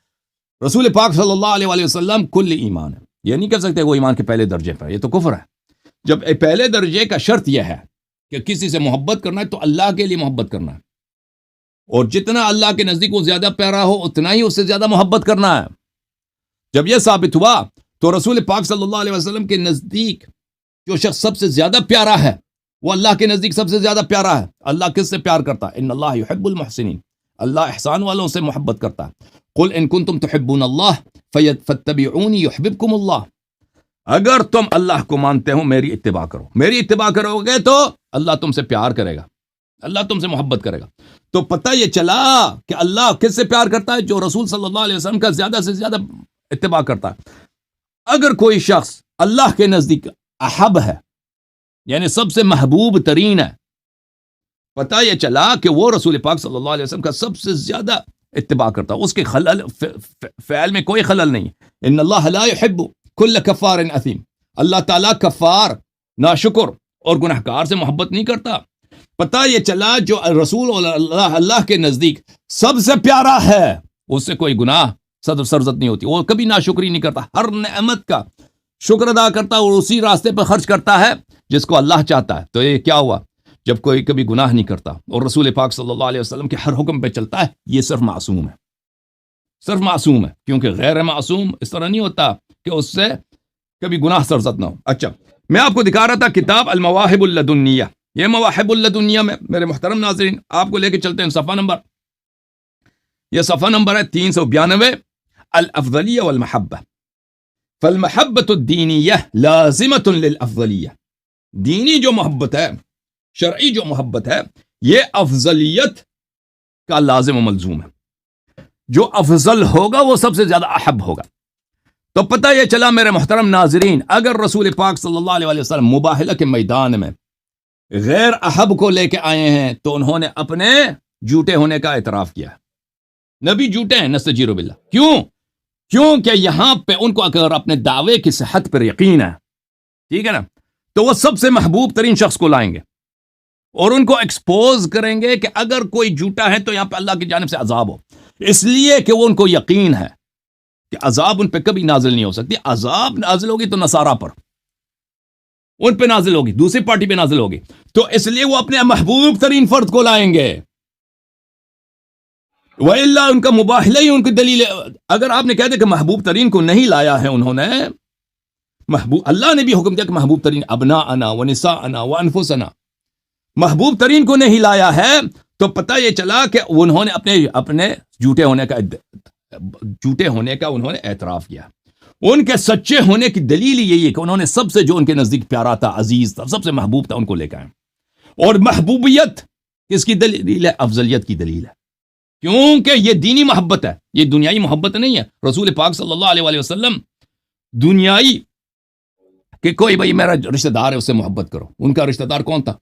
رسول پاک صلی اللہ علیہ وسلم کل ایمان ہے، یہ نہیں کہہ سکتے وہ ایمان کے پہلے درجے پر، یہ تو کفر ہے۔ جب پہلے درجے کا شرط یہ ہے کہ کسی سے محبت کرنا ہے تو اللہ کے لیے محبت کرنا ہے، اور جتنا اللہ کے نزدیک وہ زیادہ پیارا ہو اتنا ہی اس سے زیادہ محبت کرنا ہے۔ جب یہ ثابت ہوا تو رسول پاک صلی اللہ علیہ وسلم کے نزدیک جو شخص سب سے زیادہ پیارا ہے وہ اللہ کے نزدیک سب سے زیادہ پیارا ہے۔ اللہ کس سے پیار کرتا ہے؟ ان اللہ یحب المحسنین، اللہ احسان والوں سے محبت کرتا ہے۔ قل ان کنتم تحبون اللہ فاتبعونی یحببکم اللہ، اگر تم اللہ کو مانتے ہو میری اتباع کرو، میری اتباع کرو گے تو اللہ تم سے پیار کرے گا، اللہ تم سے محبت کرے گا۔ تو پتہ یہ چلا کہ اللہ کس سے پیار کرتا ہے؟ جو رسول صلی اللہ علیہ وسلم کا زیادہ سے زیادہ اتباع کرتا ہے۔ اگر کوئی شخص اللہ کے نزدیک احب ہے، یعنی سب سے محبوب ترین ہے، پتہ یہ چلا کہ وہ رسول پاک صلی اللہ علیہ وسلم کا سب سے زیادہ اتباع کرتا ہے، اس کے خلل فعل میں کوئی خلل نہیں۔ ان اللہ لا يحب كل کفار اثیم، اللہ تعالیٰ کفار، ناشکر اور گنہگار سے محبت نہیں کرتا۔ پتہ یہ چلا جو رسول اللہ کے نزدیک سب سے پیارا ہے اس سے کوئی گناہ سرزد نہیں ہوتی، وہ کبھی ناشکری نہیں کرتا، ہر نعمت کا شکر ادا کرتا ہے اور اسی راستے پر خرچ کرتا ہے جس کو اللہ چاہتا ہے۔ تو یہ کیا ہوا جب کوئی کبھی گناہ نہیں کرتا اور رسول پاک صلی اللہ علیہ وسلم کے ہر حکم پہ چلتا ہے، یہ صرف معصوم ہے، صرف معصوم ہے، کیونکہ غیر معصوم اس طرح نہیں ہوتا کہ اس سے کبھی گناہ سرزد نہ ہو۔ اچھا، میں آپ کو دکھا رہا تھا کتاب المواہب اللدنیہ، یہ مواہب اللدنیہ میں میرے محترم ناظرین آپ کو لے کے چلتے ہیں صفحہ نمبر، یہ صفحہ نمبر ہے 392، الافضلیہ والمحبہ۔ فالمحبۃ الدینیہ لازمۃ للافضلیہ، دینی جو محبت ہے، شرعی جو محبت ہے، یہ افضلیت کا لازم و ملزوم ہے۔ جو افضل ہوگا وہ سب سے زیادہ احب ہوگا. تو پتہ یہ چلا میرے محترم ناظرین، اگر رسول پاک صلی اللہ علیہ وسلم مباہلہ کے میدان میں غیر احب کو لے کے آئے ہیں تو انہوں نے اپنے جھوٹے ہونے کا اعتراف کیا. نبی جھوٹے ہیں، نستجیر باللہ. کیونکہ یہاں پہ ان کو اگر اپنے دعوے کی صحت پر یقین ہے، ٹھیک ہے نا، تو وہ سب سے محبوب ترین شخص کو لائیں گے اور ان کو ایکسپوز کریں گے کہ اگر کوئی جھوٹا ہے تو یہاں پہ اللہ کی جانب سے عذاب ہو. اس لیے کہ وہ ان کو یقین ہے کہ عذاب ان پہ کبھی نازل نہیں ہو سکتی. عذاب نازل ہوگی تو نصارہ پر، ان پہ نازل ہوگی، دوسری پارٹی پہ نازل ہوگی. تو اس لیے وہ اپنے محبوب ترین فرد کو لائیں گے. وَإِلَّا ان کا مباہلہ ہی ان کی دلیل ہے. اگر آپ نے کہہ دیا کہ محبوب ترین کو نہیں لایا ہے انہوں نے، اللہ نے بھی حکم دیا کہ محبوب ترین ابناءنا ونساءنا وانفسنا، محبوب ترین کو نہیں لایا ہے، تو پتہ یہ چلا کہ انہوں نے اپنے جھوٹے ہونے کا انہوں نے اعتراف کیا. ان کے سچے ہونے کی دلیل یہی ہے کہ انہوں نے سب سے جو ان کے نزدیک پیارا تھا، عزیز تھا، سب سے محبوب تھا، ان کو لے کے آئے. اور محبوبیت کس کی دلیل ہے؟ افضلیت کی دلیل ہے. کیونکہ یہ دینی محبت ہے، یہ دنیائی محبت نہیں ہے. رسول پاک صلی اللہ علیہ وسلم دنیائی کہ کوئی بھائی میرا رشتہ دار ہے اس سے محبت کرو. ان کا رشتہ دار کون تھا؟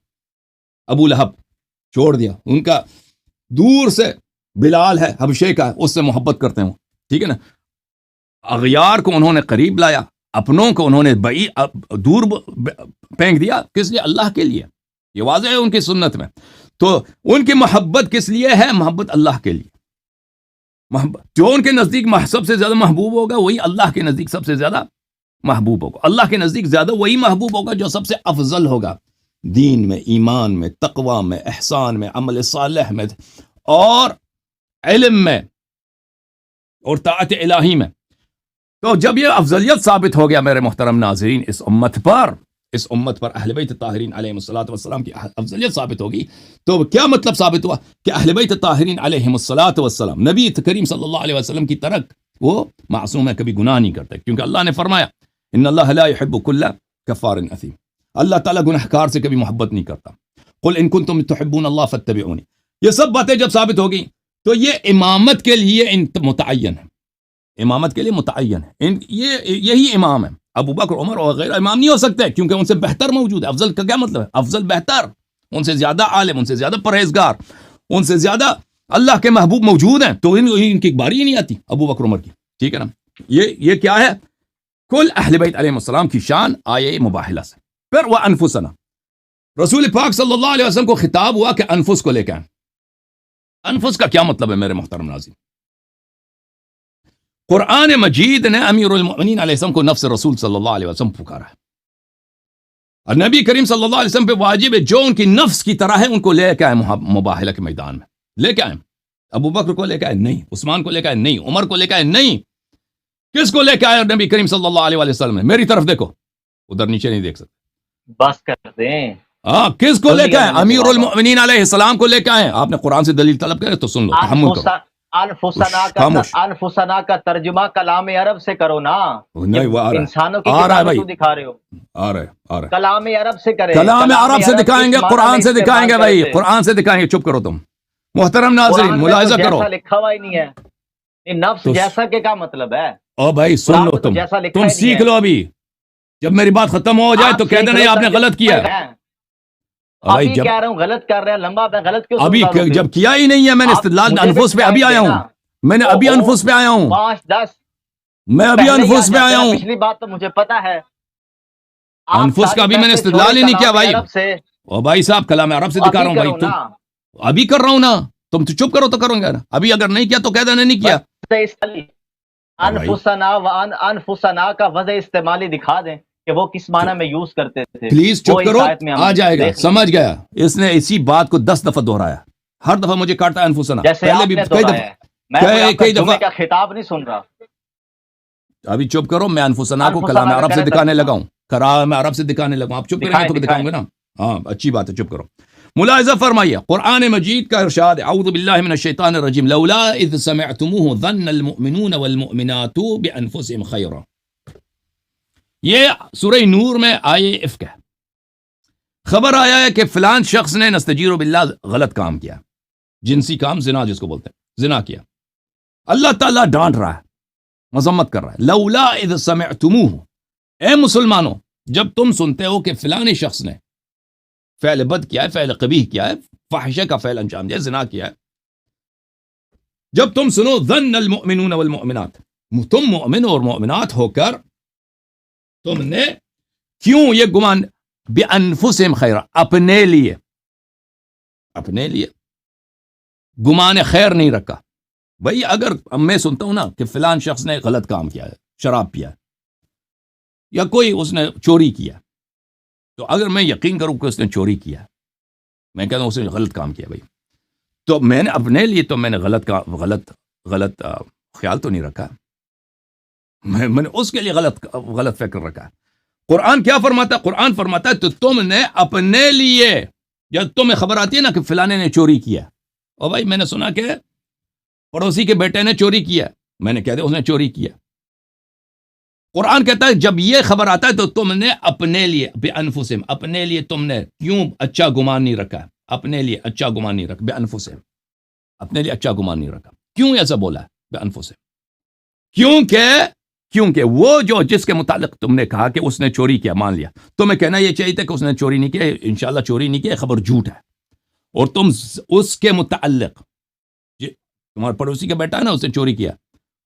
ابو لہب، چھوڑ دیا. ان کا دور سے بلال ہے حبشے کا، اس سے محبت کرتے ہیں، ٹھیک ہے نا. اغیار کو انہوں نے قریب لایا، اپنوں کو انہوں نے دور پھینک دیا. کس لیے؟ اللہ کے لیے. یہ واضح ہے ان کی سنت میں. تو ان کی محبت کس لیے ہے؟ محبت اللہ کے لیے. جو ان کے نزدیک سب سے زیادہ محبوب ہوگا وہی اللہ کے نزدیک سب سے زیادہ محبوب ہوگا. اللہ کے نزدیک زیادہ وہی محبوب ہوگا جو سب سے افضل ہوگا، دین میں، ایمان میں، تقوی میں، احسان میں، عمل صالح میں، اور علم میں، اور طاعت الہی میں. تو جب یہ افضلیت ثابت ہو گیا میرے محترم ناظرین، اس امت پر اہل بیت طاہرین علیہم الصلوۃ والسلام کی افضلیت ثابت ہوگی، تو کیا مطلب ثابت ہوا؟ کہ اہل بیت طاہرین علیہم الصلوۃ والسلام، نبی کریم صلی اللہ علیہ وسلم کی طرح وہ معصوم ہے، کبھی گناہ نہیں کرتے. کیونکہ اللہ نے فرمایا ان اللہ لا يحب كل كفار اثیم، اللہ تعالیٰ گناہ گار سے کبھی محبت نہیں کرتا. قل ان کنتم تحبون اللہ فاتبعونی. یہ سب باتیں جب ثابت ہوگی تو یہ امامت کے لیے متعین ہے، امامت کے لیے متعین ہے. یہی امام ہے. ابو بکر، عمر وغیرہ امام نہیں ہو سکتے کیونکہ ان سے بہتر موجود ہے. افضل کا کیا مطلب ہے؟ افضل، بہتر، ان سے زیادہ عالم، ان سے زیادہ پرہیزگار، ان سے زیادہ اللہ کے محبوب موجود ہیں. تو ان کی باری ہی نہیں آتی ابو بکر عمر کی، ٹھیک ہے نا. یہ کیا ہے؟ کل اہل بیت علیہ السلام کی شان آئے مباہلہ سے. پھر وہ انفسنا، رسول پاک صلی اللہ علیہ وسلم کو خطاب ہوا کہ انفس کو لے کے آئیں. انفس کا کیا مطلب ہے میرے محترم ناظرین؟ قرآن مجید نے امیر المؤمنین علیہ السلام کو نفس رسول صلی اللہ علیہ وسلم پکارا ہے، اور نبی کریم صلی اللہ علیہ وسلم پہ واجب ہے جو ان کی نفس کی طرح ہے ان کو لے کے آئے مباہلہ کے میدان میں. لے کے آئے. ابو بکر کو لے کے آئے نہیں، عثمان کو لے کے آئے نہیں، عمر کو لے کے آئے نہیں. کس کو لے کے آئے نبی کریم صلی اللہ علیہ وسلم نے؟ میری طرف دیکھو، ادھر نیچے نہیں دیکھ سکتے. بس کرتے ہیں. ہاں، کس کو لے کے آئے؟ امیر المؤمنین علیہ السلام کو لے کے آئے. آپ نے قرآن سے دلیل طلب کرے تو سن لو، تحمل کرو. انفسنا کا ترجمہ کلام عرب سے کرو نا. نہیں، وہ انسانوں کی آ رہا ہے بھائی، دکھا رہے ہو. آ رہا ہے. کلام عرب سے کرے. کلام عرب سے دکھائیں گے، قرآن سے دکھائیں گے بھائی، قرآن سے دکھائیں گے. چپ کرو تم محترم ناظرین، ملاحظہ کرو. جیسا لکھا ہوا ہی نہیں ہے. نفس جیسا کے کیا مطلب ہے؟ او بھائی سن لو، تم سیکھ لو. ابھی جب میری بات ختم ہو جائے تو کہہ دینا نہیں آپ نے غلط کیا. ابھی کہہ رہا ہوں غلط کر رہے ہیں، لمبا میں غلط کیوں؟ ابھی جب کیا ہی نہیں ہے، میں نے استدلال انفس پہ ابھی آیا ہوں، میں نے ابھی انفس پہ آیا ہوں، 5-10 میں ابھی انفس پہ آیا ہوں. پچھلی بات تو مجھے پتا ہے. انفس کا ابھی میں نے استدلال ہی نہیں کیا بھائی. او بھائی صاحب، کلام عرب سے دکھا رہا ہوں بھائی. تم ابھی کر رہا ہوں نا، تم تو چپ کرو تو کروں گا نا. ابھی اگر نہیں کیا تو کہہ دینا نہیں کیا. انفسنا کا وضع استعمالی دکھا دیں کہ وہ کس معنی میں یوز کرتے تھے. پلیز چپ کرو، آ جائے گا. سمجھ گیا. اس نے اسی بات کو 10 دفعہ دہرایا، ہر دفعہ مجھے کاٹتا ہے انفسنا. پہلے بھی کئی دفعہ کا خطاب نہیں سن رہا. ابھی چپ کرو. میں انفسنا کو کلام عرب سے دکھانے لگا ہوں، کلام عرب سے دکھانے لگا ہوں. آپ چپ کریں گے تو دکھاؤں گے نا. ہاں اچھی بات ہے، چپ کرو. ملاحظہ فرمائیے، قرآن مجید کا ارشاد، اعوذ باللہ من الشیطان الرجیم، لولا اذ سمعتموه ظن المؤمنون والمؤمنات بانفسهم خیرا. یہ سورہ نور میں آئے افک ہے. خبر آیا ہے کہ فلان شخص نے نستجیر باللہ غلط کام کیا، جنسی کام، زنا جس کو بولتے ہیں، زنا کیا. اللہ تعالیٰ ڈانٹ رہا ہے، مذمت کر رہا ہے. لولا اذ سمعتموہ، اے مسلمانوں جب تم سنتے ہو کہ فلانے شخص نے فعل بد کیا ہے، فعل قبیح کیا ہے، فاحشہ کا فعل انجام دیا، زنا کیا ہے، جب تم سنو ظن المؤمنون والمؤمنات، تم مؤمن اور مؤمنات ہو کر تم نے کیوں یہ گمان بانفسہم خیرا، اپنے لیے گمان خیر نہیں رکھا. بھئی اگر میں سنتا ہوں نا کہ فلان شخص نے غلط کام کیا ہے، شراب پیا ہے یا کوئی اس نے چوری کیا، تو اگر میں یقین کروں کہ اس نے چوری کیا، میں کہتا ہوں اس نے غلط کام کیا بھائی، تو میں نے اپنے لیے تو میں نے غلط خیال تو نہیں رکھا، میں نے اس کے لیے غلط فکر رکھا. قرآن کیا فرماتا ہے؟ قرآن فرماتا ہے تو تم نے اپنے لیے، جب تمہیں خبر آتی ہے نا کہ فلانے نے چوری کیا، اور بھائی میں نے سنا کہ پڑوسی کے بیٹے نے چوری کیا، میں نے کہہ دیا اس نے چوری کیا. قرآن کہتا ہے جب یہ خبر آتا ہے تو تم نے اپنے لیے بانفسہم، اپنے لیے تم نے کیوں اچھا گمان نہیں رکھا، اپنے لیے اچھا گمان نہیں رکھا، بانفسہم، اپنے لیے اچھا گمان نہیں رکھا. کیوں ایسا بولا ہے بانفسہم؟ کیونکہ وہ جو جس کے متعلق تم نے کہا کہ اس نے چوری کیا، مان لیا، تمہیں کہنا یہ چاہیے تھا کہ اس نے چوری نہیں کیا، انشاءاللہ چوری نہیں کیا، خبر جھوٹ ہے، اور تم اس کے متعلق، تمہارے پڑوسی کا بیٹا ہے نا، اس نے چوری کیا،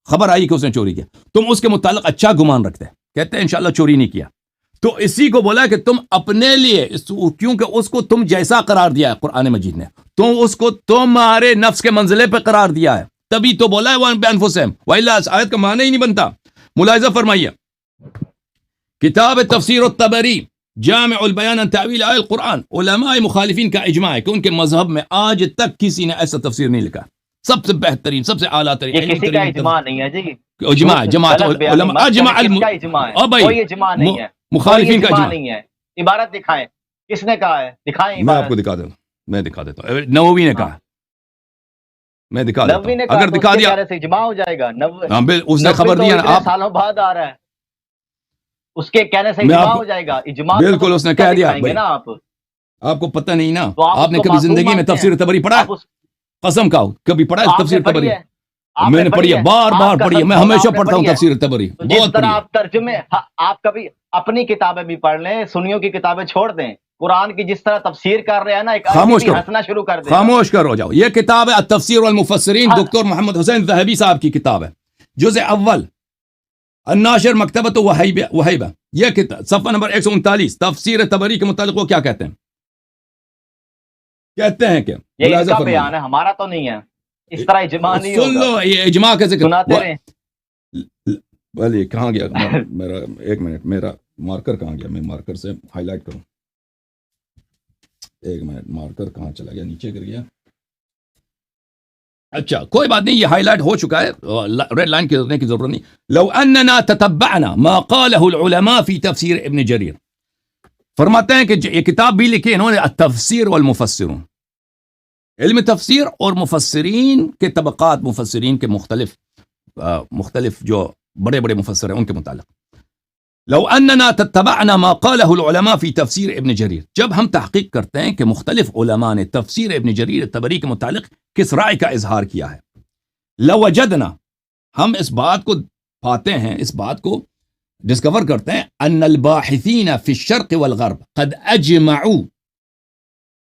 خبر آئی کہ اس نے چوری کیا، تم اس کے متعلق اچھا گمان رکھتے ہیں، کہتے ہیں انشاءاللہ چوری نہیں کیا. تو اسی کو بولا کہ تم اپنے لیے، کیونکہ اس کو تم جیسا قرار دیا ہے قرآن مجید نے، تم اس کو تمہارے نفس کے منزلے پہ قرار دیا ہے، تبھی تو بولا ہے وَأَنْ بِأَنفُسِهِمْ، وَإِلَّا اس آیت کا معنی ہی نہیں بنتا. ملاحظہ فرمائیے، کتاب تفسیر الطبری جامع البیان عن تعویل آیات القرآن، علماء مخالفین کا اجماع ہے کہ ان کے مذہب میں آج تک کسی نے ایسا تفسیر نہیں لکھا. سب سے بہترین، سب سے اعلیٰ ترین، یہ کسی کا اجماع نہیں ہے جی، اجماع جماعت غلط بیانی علماء مت اجماع کریں، کس کا اجماع ہے؟ بھائی کوئی اجماع نہیں ہے، مخالفین کا کوئی اجماع. نہیں ہے. عبارت دکھائیں، کس نے کہا ہے؟ دکھائیں میں آپ کو عبارت. دکھا دیتا ہوں، میں دکھا دیتا ہوں، نووی نے کہا، میں دکھا دیتا نبوی ہوں نے کہا اگر تو اس دکھا کے دیا. کہنے سے اجماع ہو جائے گا. ہاں اس نے خبر تو دیا نا، اتنے آپ سالوں بعد آ رہا ہے، اس کے کہنے سے میں اجماع آپ ہو جائے گا. اجماع بالکل اس نے کہہ دیا. دکھائیں گے بھائی نا آپ، آپ کو پتہ نہیں نا، تو آپ آپ اس نے کو کبھی معصوم زندگی میں مانتے ہیں. تفسیر تبری پڑھا ہے؟ آپ اس قسم کھاؤ کبھی پڑھا ہے آپ نے تفسیر پڑھی تبری؟ ہے، آپ میں نے پڑھی ہے، بار بار پڑھی ہے، میں ہمیشہ پڑھتا ہوں تفسیر تبری، تو جس بہت طرح پڑھی ہے. آپ ترجمے، آپ کبھی اپنی کتابیں بھی پڑھ لیں، سنیوں کی کتابیں چھوڑ دیں، قرآن کی جس طرح تفسیر کر رہے ہیں نا، ایک آدمی خاموش بھی کرو، ہنسنا شروع کر دے گا. خاموش کرو جاؤ. یہ کتاب ہے التفسیر والمفسرین، دکتور محمد حسین ذہبی صاحب کی کتاب ہے، جزء اول، الناشر مکتبۃ وہیبہ. یہ کتاب صفحہ نمبر 139، تفسیر تبری کے متعلق وہ کیا کہتے ہیں؟ کہتے ہیں کہ یہ ان کا بیان ہے، ہمارا تو نہیں ہے. اس طرح اجماع نہیں سن ہوگا. لو، یہ اجماع کیسے سناتے رہیں. بھلے کہاں گیا میرا، ایک منٹ، میرا مارکر کہاں گیا؟ میں مارکر سے ہائی لائٹ کروں. ایک منٹ، مارکر کہاں چلا گیا؟ نیچے گر گیا. اچھا کوئی بات نہیں، یہ ہائی لائٹ ہو چکا ہے، ریڈ لائن کرنے کی ضرورت نہیں. لو اننا تتبعنا ما قاله العلماء في تفسیر ابن جریر، فرماتے ہیں کہ یہ کتاب بھی لکھی انہوں نے التفسیر والمفسرون، علم تفسیر اور مفسرین کے طبقات، مفسرین کے مختلف جو بڑے بڑے مفسر ہیں ان کے متعلق. لو اننا تتبعنا ما قاله العلماء في تفسیر ابن جریر، جب ہم تحقیق کرتے ہیں کہ مختلف علماء نے تفسیر ابن جریر طبری کے متعلق کس رائے کا اظہار کیا ہے، لوجدنا، ہم اس بات کو پاتے ہیں، اس بات کو ڈسکور کرتے ہیں، ان الباحثین فی الشرق والغرب قد اجمعوا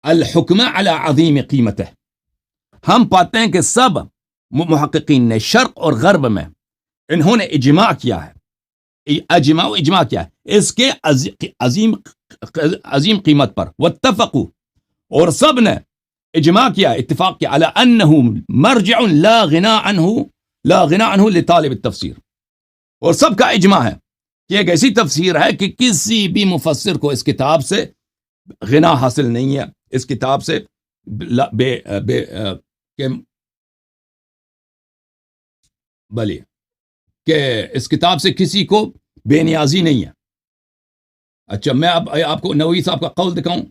الحکم علی عظیم قیمتہ، ہم پاتے ہیں کہ سب محققین نے شرق اور غرب میں انہوں نے اجماع کیا ہے، اجماع کیا ہے اس کے عظیم قیمت پر. واتفقوا، اور سب نے اجماع کیا، اتفاق کیا، علی انہ مرجع لا غنى عنہ لطالب التفسیر، اور سب کا اجماع ہے کہ ایک ایسی تفسیر ہے کہ کسی بھی مفسر کو اس کتاب سے غنا حاصل نہیں ہے، اس کتاب سے کہ اس کتاب سے کسی کو بے نیازی نہیں ہے. اچھا میں اب آپ کو نووی صاحب کا قول دکھاؤں.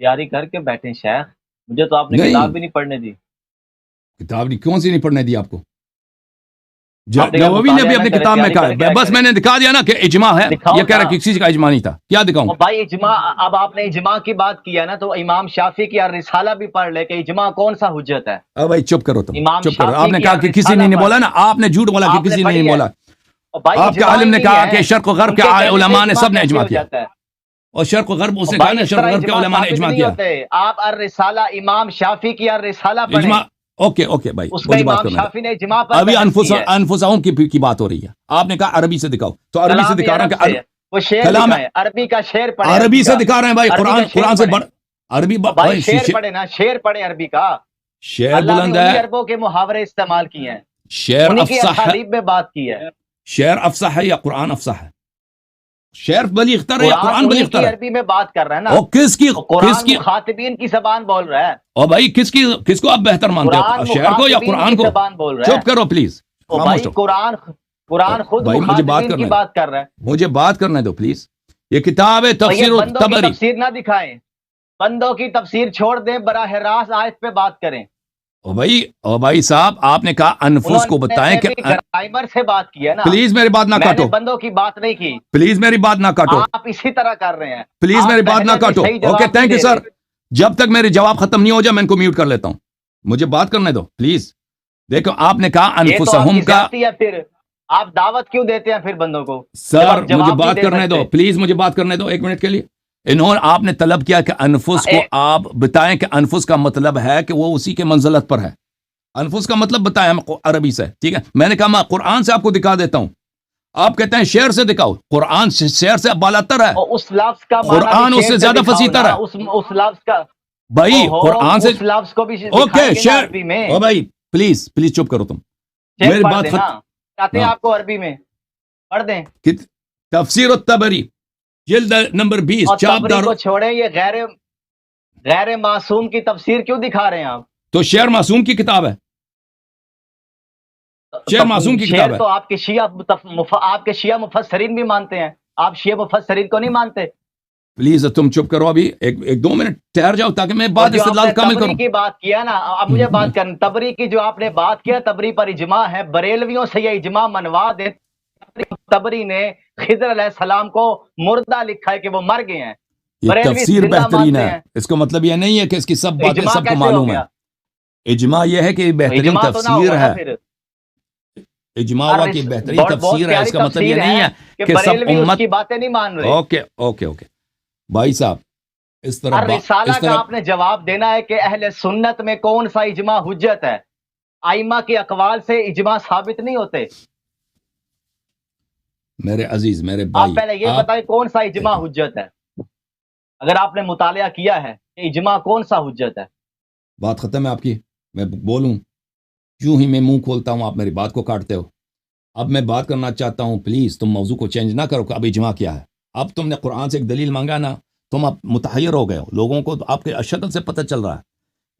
تیاری کر کے بیٹھے شیخ، مجھے تو آپ نے نہیں، کتاب بھی نہیں پڑھنے دی. کتاب نہیں کون سی نہیں پڑھنے دی آپ کو؟ آپ دیکھیں نووی نے بھی مطالعہ اپنی نہ کریں، کتاب میں تیاری کہا کریں، کیا ہے، بس کریں؟ میں نے دکھا دیا نا کہ اجماع ہے، دکھاؤ یہ کہہ رہا نا۔ ہے کہ کسی کا اجماع نہیں تھا، کیا دکھاؤں؟ بھائی اجماع، اب آپ نے اجماع کی بات کیا نا، تو امام شافعی کی الرسالہ بھی پڑھ لے کہ اجماع کون سا حجت ہے۔ اب بھائی چپ کرو تم، امام چپ کرو، آپ شافعی نے کی کہا کہ کسی نے الرسالہ نہیں پڑھ بولا لیں۔ نا، آپ نے جھوٹ بولا کہ آپ نے کسی نے پڑھی نہیں ہے؟ بولا، اور بھائی آپ کے اجماع ہی عالم نے نہیں کہا ہے، کہ شرق و غرب ان کے کہنے سے علماء نے اجماع سب نے کیسے اجماع ہو کیا، جاتا ہے؟ اور شرق و غرب اس اور نے کہا بھائی نا اس شرق و طرح غرب کے اجماع علماء نے ثابت اجماع نہیں کیا، ہوتے۔ آپ الرسالہ امام شافعی کی الرسالہ پڑھیں، اجماع، اوکے اوکے بھائی اس میں مجھے بات امام کرنے دو، شافعی نے اجماع پر ابھی بحث کی ہے، انفسہم کی بات ہو رہی ہے، آپ نے کہا عربی سے دکھاؤ، تو عربی سے کلام دکھا رہا ہوں عرب سے کہ وہ شعر کلام دکھائیں، عربی کا شعر پڑھیں، عربی سے کا دکھا رہے ہیں بھائی، عربی کا شعر قرآن سے پڑھیں۔ بڑھ عربی اور بھائی شعر پڑھیں نا، شعر پڑھیں عربی کا۔ شعر اللہ نے بلند انہی ہے، عربوں کے محاورے استعمال کیے ہیں، شعر انہی کی افصح ہے، اسالیب میں بات کی ہے۔ شعر افصح ہے یا قرآن افصح ہے؟ شعر بلیغتر ہے یا قرآن قرآن انہی بلیغتر کی ہے؟ عربی میں بات کر رہا ہے نا، اور کس کی اور قرآن کی مخاطبین کی زبان بول رہا ہے، اور بھائی کس کو آپ بہتر مانتے قرآن ہو، شعر کو یا مخاطبین قرآن کی کو؟ زبان بول رہا ہے۔ چپ کرو پلیز، اور خاموش بھائی ہو، قرآن خود بھائی مجھے بات مخاطبین کی کرنے دو، بات کر رہا ہے۔ مجھے بات کرنے دو پلیز، یہ کتاب ہے اور یہ تفسیر بندوں کی الطبری، تفسیر نہ دکھائیں، بندوں کی تفسیر چھوڑ دیں، براہ راست آیت پہ بات کریں۔ اور بھائی صاحب آپ نے کہا انفس کو انہوں بتائیں نے کہ بھی گرائمر سے بات کی ہے نا، پلیز میری بات نہ میں نے کاٹو، بندوں کی بات نہیں کی، پلیز میری بات نہ کاٹو، آپ اسی طرح کر رہے ہیں، پلیز آپ میری بات نہ پہلے بھی کاٹو، صحیح اوکے جواب نہیں تھینک یو دے سر، رہے۔ جب تک میری جواب ختم نہیں ہو جائے میں ان کو میوٹ کر لیتا ہوں، مجھے بات کرنے دو پلیز۔ دیکھو آپ نے کہا یہ تو آپ انفسہم کی کا، زیادتی ہے، پھر آپ دعوت کیوں دیتے ہیں پھر بندوں کو جب سر آپ مجھے جواب نہیں بات دے کرنے دو سکتے؟ پلیز، مجھے بات کرنے دو ایک منٹ کے لیے۔ آپ نے طلب کیا کہ انفس کو آپ بتائیں کہ انفس کا مطلب ہے کہ وہ اسی کے منزلت پر ہے، انفس کا مطلب بتائیں ہم عربی سے، ٹھیک ہے، میں نے کہا میں قرآن سے آپ کو دکھا دیتا ہوں، آپ کہتے ہیں شعر سے دکھاؤ، قرآن شعر سے بالاتر ہے، اور اس لفظ کا معنی بھی قرآن اس شعر سے سے زیادہ دکھاؤ فصیح تر نا، ہے اس لفظ کا، بھائی، قرآن سے، اس لفظ کو بھی اوکے دکھائیں گے نا شعر، عربی میں، او بھائی پلیز پلیز چپ کرو تم، شعر میری پڑھ بات دیں نا، چاہتے ہیں ہاں، آپ کو عربی میں پڑھ دیں۔ تفسیر الطبری جلد نمبر 20 اور چاپ تبری دار، کو چھوڑیں، یہ غیر معصوم کی تفسیر کیوں دکھا رہے ہیں آپ؟ تو شعر معصوم کی کتاب ہے، شعر معصوم کی کتاب شعر ہے، تو آپ کے شیعہ مفسرین بھی مانتے ہیں، آپ شیعہ مفسرین کو نہیں مانتے؟ پلیز تم چپ کرو، ابھی ایک دو منٹ ٹھہر جاؤ تاکہ میں اور بات جو آپ استدلال نے کامل تبری کروں۔ کی بات کیا نا، اب مجھے بات کریں تبری کی، جو آپ نے بات کیا تبری پر اجماع ہے، بریلویوں سے یہ اجماع منوا دے، تبری نے خضر علیہ السلام کو مردہ لکھا ہے کہ وہ مر گئے ہیں، یہ بریلوی تفسیر زندہ بہترین مانتے ہے، ہیں، اس کا مطلب یہ نہیں ہے کہ اس کی سب تو باتیں اجماع سب کو کیسے ہو معلوم ہے، گیا؟ اجماع یہ ہے کہ تو بہترین اجماع تو نہ تفسیر ہوا نا ہے، پھر۔ اجماع ہوا کہ بہترین بہت تفسیر ہے، اس پیاری کا مطلب یہ تفسیر نہیں ہے کہ کہ سب بریلوی اس امت، کی باتیں نہیں مان رہے۔ اوکے اوکے اوکے بھائی صاحب، اس طرح الرسالہ کا آپ نے جواب دینا ہے کہ اہل سنت میں کون سا اجماع حجت ہے، ائمہ کے اقوال سے اجماع ثابت نہیں ہوتے۔ میرے عزیز میرے آپ بھائی، پہلے یہ بتائیں کون سا اجماع حجت ہے، اگر آپ نے مطالعہ کیا ہے کہ اجماع کون سا حجت ہے؟ بات ختم ہے آپ کی، میں بولوں یوں ہی میں منہ کھولتا ہوں آپ میری بات کو کاٹتے ہو، اب میں بات کرنا چاہتا ہوں، پلیز تم موضوع کو چینج نہ کرو کہ اب اجماع کیا ہے، اب تم نے قرآن سے ایک دلیل مانگا نا، تم اب متحیر ہو گئے ہو، لوگوں کو آپ کے شکل سے پتہ چل رہا ہے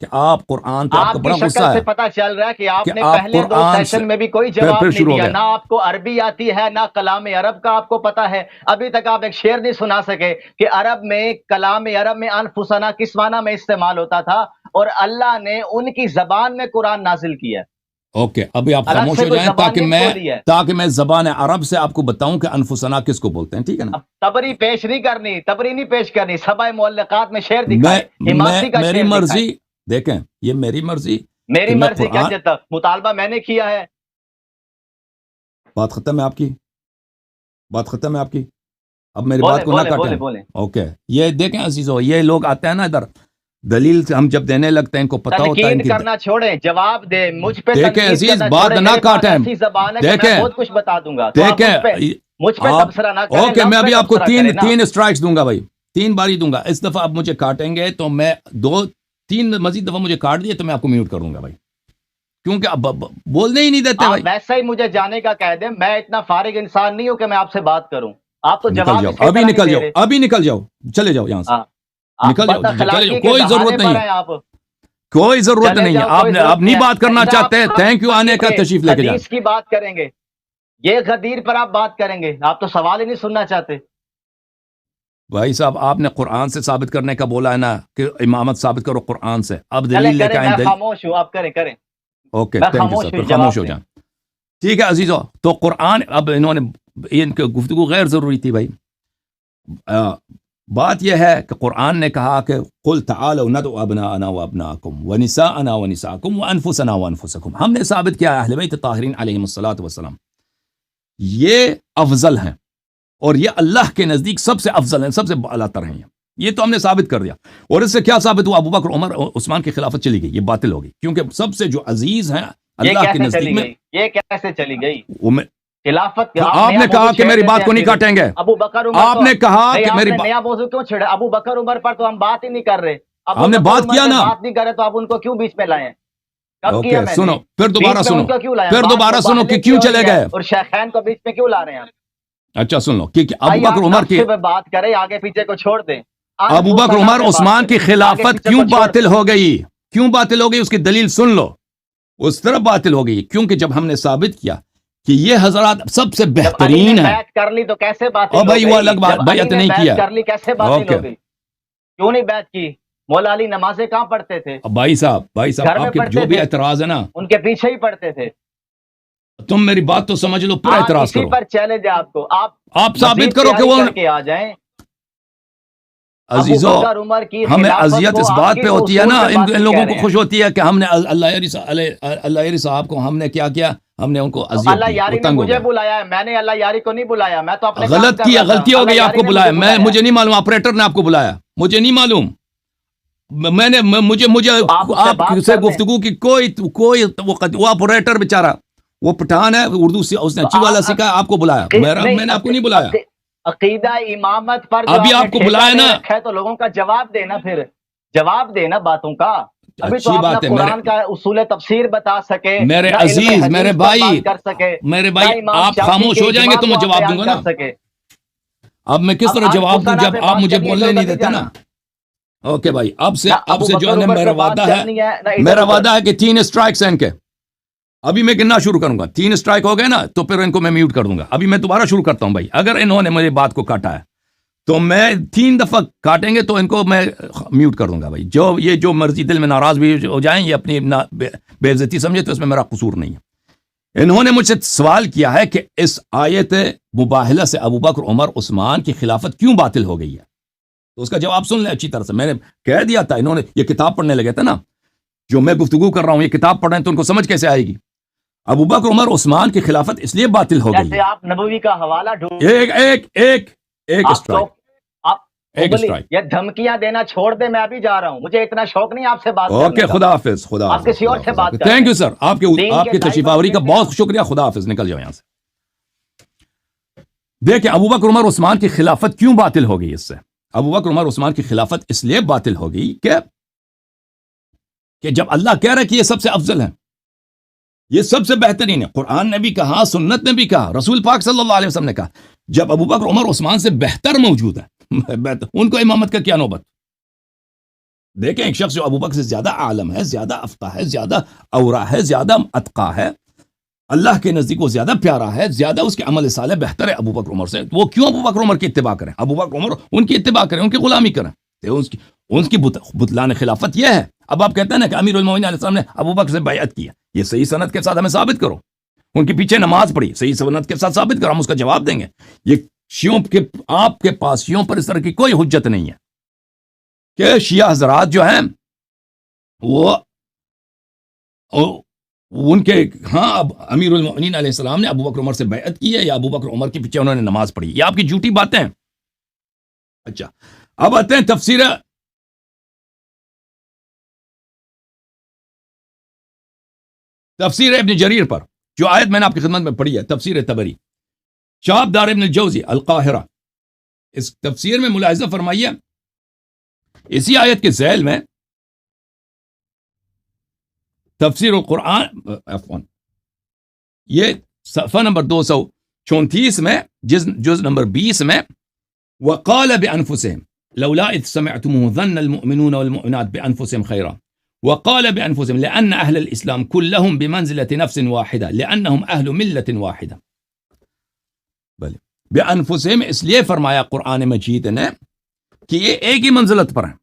کہ آپ قرآن پہ آپ کو آپ کی بڑا غصہ شکل سے ہے پتہ چل رہا ہے کہ آپ کہ نے آپ پہلے دو قرآن سے، سیشن میں بھی کوئی جواب پھر نہیں شروع ہو دیا، گیا، نہ آپ کو عربی آتی ہے نہ کلام عرب کا آپ کو پتہ ہے، ابھی تک آپ ایک شعر نہیں سنا سکے کہ عرب میں، کلام عرب میں انفسنا کس معنی میں استعمال ہوتا تھا، اور اللہ نے ان کی زبان میں قرآن نازل کیا، اوکے ابھی آپ الگ خاموش سے ہو کوئی جائیں زبان نہیں کھولی ہے۔ تاکہ میں زبان عرب سے آپ کو بتاؤں کہ انفسنا کس کو بولتے ہیں، ٹھیک ہے نا؟ اب تبری پیش نہیں کرنی، تبری نہیں پیش کرنی، سبع معلقات میں شعر دکھائے، حماسی کا میری شعر دکھائے۔ مرضی، دیکھیں یہ میری مرضی میری کہ میں مرضی کیا قرآن، جاتا، مطالبہ میں نے کیا ہے۔ بات ختم ہے آپ کی، بات ختم ہے آپ کی، اب میری بولیں بات کو نہ بولیں کاٹیں، بولیں بولیں۔ اوکے یہ دیکھیں عزیزو، یہ لوگ آتے ہیں نا ادھر، دلیل سے ہم جب دینے لگتے ہیں ان کو پتہ ہوتا ہے ان تنقید کی کرنا چھوڑیں، جواب دیں، مجھ پہ دیکھیں تنقید عزیز کرنا بات چھوڑیں، نہ میرے پاس کاٹیں، ایسی زبان ہے کہ میں دیکھیں بہت کچھ بتا دوں گا، تو آپ دیکھیں مجھ پہ آپ، تبصرہ نہ کریں، اوکے لفظ میں پہ ابھی آپ کو تبصرہ کریں نا۔ تین اسٹرائکس دوں گا بھائی، 3 باری دوں گا، اس دفعہ آپ مجھے کاٹیں گے تو میں 2-3 مزید دفعہ مجھے کاٹ دیے تو میں آپ کو میوٹ کر دوں گا بھائی، کیونکہ اب بولنے ہی نہیں دیتے آپ بھائی، ویسے ہی مجھے جانے کا کہہ دیں، میں اتنا فارغ انسان نہیں ہوں کہ میں آپ سے بات کروں، آپ تو نکل جواب جاؤ اسی ابھی، طرح نہیں نکل دے جاؤ رہے۔ ابھی، نکل جاؤ، چلے جاؤ یہاں سے، ہاں، آپ نکل جاؤ، بد چلے اخلاقی جاؤ، کے کوئی دہانے ضرورت نہیں پر ہے، ہیں آپ، کوئی ضرورت چلے نہیں ہے، جاؤ، آپ کوئی نے ضرورت نہیں بات کرنا نہ چاہتے ہیں، تھینک یو آنے کا آپ تشریف لے کے جائیں، حدیث کی بات کریں گے، یہ غدیر پر آپ بات کریں گے، آپ تو سوال ہی نہیں سننا چاہتے۔ بھائی صاحب آپ نے قرآن سے ثابت کرنے کا بولا ہے نا کہ امامت ثابت کرو قرآن سے، اب چلیں دلیل لے کے کریں، آئیں، میں خاموش ہوں، آپ کریں کریں۔ اوکے میں تھینک یو خاموش سر، ہوں پھر خاموش ہو جواب جائیں. ٹھیک ہے عزیزو، تو قرآن اب انہوں نے ان کی گفتگو غیر ضروری تھی بھائی. بات یہ ہے کہ قرآن نے کہا کہ قل تعالوا ندعو ابناءنا وابناءکم ونساءنا ونساءکم وانفسنا وانفسکم. ہم نے ثابت کیا اہل بیت طاہرین علیہم الصلاۃ والسلام یہ افضل ہیں اور یہ اللہ کے نزدیک سب سے افضل ہیں، سب سے اعلیٰ تر ہیں. یہ تو ہم نے ثابت کر دیا. اور اس سے کیا ثابت ہوا؟ ابو بکر عمر عثمان کی خلافت چلی گئی، یہ باطل ہو گئی، کیونکہ سب سے جو عزیز ہیں اللہ کے نزدیک میں. یہ کیسے چلی گئی خلافت؟ خلافت؟ آپ نے کہا کہ میری بات کو نہیں کاٹیں گے. ابو بکر عمر آپ نے کہا کہ میری نیا موضوع کیوں چھڑا؟ ابو بکر عمر پر تو ہم بات ہی نہیں کر رہے. ہم نے بات کیا نا، بات نہیں کر رہے تو آپ ان کو کیوں بیچ میں لائیں؟ اوکے سنو، پھر دوبارہ سنو، پھر دوبارہ سنو کہ کیوں چلے گئے اور شیخین کو بیچ میں کیوں لا رہے ہیں؟ اچھا سن لو کہ ابو بکر عمر کی بات کریں، آگے پیچھے کو چھوڑ دیں. ابو بکر عمر عثمان کی خلافت کیوں باطل ہو گئی؟ کیوں باطل ہو گئی؟ اس کی دلیل سن لو. اس طرح باطل ہو گئی کیونکہ جب ہم نے ثابت کیا کہ یہ حضرات سب سے بہترین ہیں. بیعت کر لی تو کیسے باطل ہو گئی؟ بھائی وہ الگ بات، بیعت نہیں کیا. کر لی کیسے باطل ہو گئی؟ کیوں نہیں بیعت کی؟ مولا علی نمازیں کہاں پڑھتے تھے؟ بھائی صاحب آپ کے جو بھی اعتراض ہے نا ان کے پیچھے ہی پڑھتے تھے. تم میری بات تو سمجھ لو، پھر اعتراض کرو. پر چیلنج ہے آپ کو، آپ ثابت کرو کہ وہ آ جائیں. عزیزو ہمیں اذیت اس بات پہ ہوتی ہے نا، ان لوگوں کو خوش ہوتی ہے کہ ہم نے اللہ یاری صاحب کو ہم نے کیا کیا، ہم نے ان کو اذیت اللہ یاری نے مجھے بلایا ہے، میں نے اللہ یاری کو نہیں بلایا. میں تو اپنے غلط کیا، غلطی ہو گئی، آپ کو بلایا. مجھے نہیں معلوم، آپریٹر نے آپ کو بلایا، مجھے نہیں معلوم. میں نے مجھے آپ سے گفتگو کی کوئی وہ آپریٹر بیچارہ وہ پٹھان ہے، اردو سے اس نے اچھی والا سکھا، آپ کو بلایا. میں نے آپ کو نہیں بلایا. عقیدہ امامت پر ابھی آپ کو بلایا نا، تو لوگوں کا جواب دینا، پھر جواب دینا باتوں کا. ابھی تو اچھی آپ بات ہے، قرآن کا اصول تفسیر بتا سکے، میرے عزیز، میرے بھائی، میرے بھائی آپ خاموش ہو جائیں گے تو میں جواب دوں گا نا. اب میں کس طرح جواب دوں جب آپ مجھے بولنے نہیں دیتے نا. اوکے بھائی، اب سے جو ہے میرا وعدہ ہے کہ 3 اسٹرائکس ہیں ان کے. ابھی میں گننا شروع کروں گا، 3 اسٹرائک ہو گئے نا تو پھر ان کو میں میوٹ کر دوں گا. ابھی میں دوبارہ شروع کرتا ہوں بھائی. اگر انہوں نے میری بات کو کاٹا ہے تو میں 3 دفعہ کاٹیں گے تو ان کو میں میوٹ کر دوں گا بھائی. جو مرضی دل میں ناراض بھی ہو جائیں، یہ اپنی بے عزتی سمجھے تو اس میں میرا قصور نہیں ہے. انہوں نے مجھ سے سوال کیا ہے کہ اس آیت مباہلہ سے ابو بکر عمر عثمان کی خلافت کیوں باطل ہو گئی ہے، تو اس کا جواب سن لیں اچھی طرح سے. میں نے کہہ دیا تھا، انہوں نے یہ کتاب پڑھنے لگے تھے نا، جو میں گفتگو کر رہا ہوں یہ کتاب پڑھ رہے ہیں تو ان کو سمجھ کیسے آئے گی. ابو بکر عمر عثمان کی خلافت اس لیے باطل ہو گئی. آپ نبوی کا حوالہ ڈھونڈ، ایک اسٹرائک. یہ دھمکیاں دینا چھوڑ دے، میں ابھی جا رہا ہوں، مجھے اتنا شوق نہیں آپ سے بات کرنے کا. اوکے خدا حافظ. خدا حافظ. آپ کسی اور سے بات کریں. تھینک یو سر، آپ کی تشریف آوری کا بہت شکریہ. خدا حافظ. نکل جاؤ یہاں سے. دیکھیں ابو بکر عمر عثمان کی خلافت کیوں باطل ہو گئی. اس سے ابو بکر عمر عثمان کی خلافت اس لیے باطل ہو گئی کہ جب اللہ کہہ رہا ہے کہ یہ سب سے افضل ہیں، یہ سب سے بہترین ہے، قرآن نے بھی کہا، سنت نے بھی کہا، رسول پاک صلی اللہ علیہ وسلم نے کہا، جب ابو بکر عمر عثمان سے بہتر موجود ہے ان کو امامت کا کیا نوبت. دیکھیں ایک شخص جو ابو بکر سے زیادہ عالم ہے، زیادہ افقہ ہے، زیادہ اورا ہے، زیادہ اتقا ہے، اللہ کے نزدیک وہ زیادہ پیارا ہے، زیادہ اس کے عمل صالح بہتر ہے ابو بکر عمر سے. وہ کیوں ابو بکر عمر کی اتباع کریں؟ ابو بکر عمر ان کی اتباع کریں، ان کی غلامی کریں. ان کی بطلان خلافت یہ ہے. اب آپ کہتے ہیں نا کہ امیر المومنین علیہ السلام نے ابو بکر سے بیعت کیا، یہ صحیح سند کے ساتھ ہمیں ثابت کرو. ان کے پیچھے نماز پڑھی، صحیح سند کے ساتھ ثابت کرو، ہم اس کا جواب دیں گے. یہ شیعوں کے آپ کے پاس شیعوں پر اس طرح کی کوئی حجت نہیں ہے کہ شیعہ حضرات جو ہیں وہ ان کے ہاں اب امیر المومنین علیہ السلام نے ابو بکر عمر سے بیعت کی ہے یا ابو بکر عمر کے پیچھے انہوں نے نماز پڑھی. یہ آپ کی جھوٹی باتیں ہیں. اچھا اب آتے ہیں تفسیر ابن جریر پر، جو آیت میں نے آپ کی خدمت میں پڑھی ہے، تفسیر طبری. شہاب دار ابن الجوزی القاہرہ اس تفسیر میں ملاحظہ فرمائیے، اسی آیت کے ذیل میں تفسیر القرآن عفواً یہ صفحہ نمبر 234 میں جز نمبر 20 میں وقال بأنفسهم لولا إذ سمعتموه ظن المؤمنون والمؤمنات بأنفسهم خيرا وقال بأنفسهم لأن أهل الإسلام كلهم بمنزلة نفس واحدة لأنهم أهل ملة واحدة. بلے بأنفسهم اس لیے فرمایا قرآن مجید نے کہ یہ ایک ہی منزلت پر ہیں،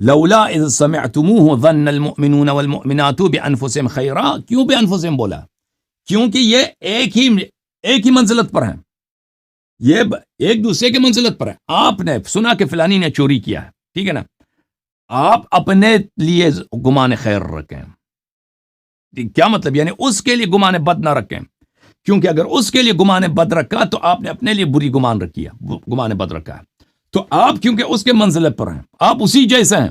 لولا اذ سمعتموه ظن المؤمنون والمؤمنات بانفسهم خیرا، کیوں بانفسهم بولا؟ کیونکہ یہ ایک ہی منزلت پر ہیں، یہ ایک دوسرے کے منزلت پر ہیں. آپ نے سنا کہ فلانی نے چوری کیا ہے، ٹھیک ہے نا، آپ اپنے لیے گمان خیر رکھیں. کیا مطلب؟ یعنی اس کے لیے گمان بد نہ رکھیں، کیونکہ اگر اس کے لیے گمان بد رکھا تو آپ نے اپنے لیے بری گمان رکھی ہے، گمان بد رکھا ہے. تو آپ کیونکہ اس کے منزلت پر ہیں، آپ اسی جیسے ہیں،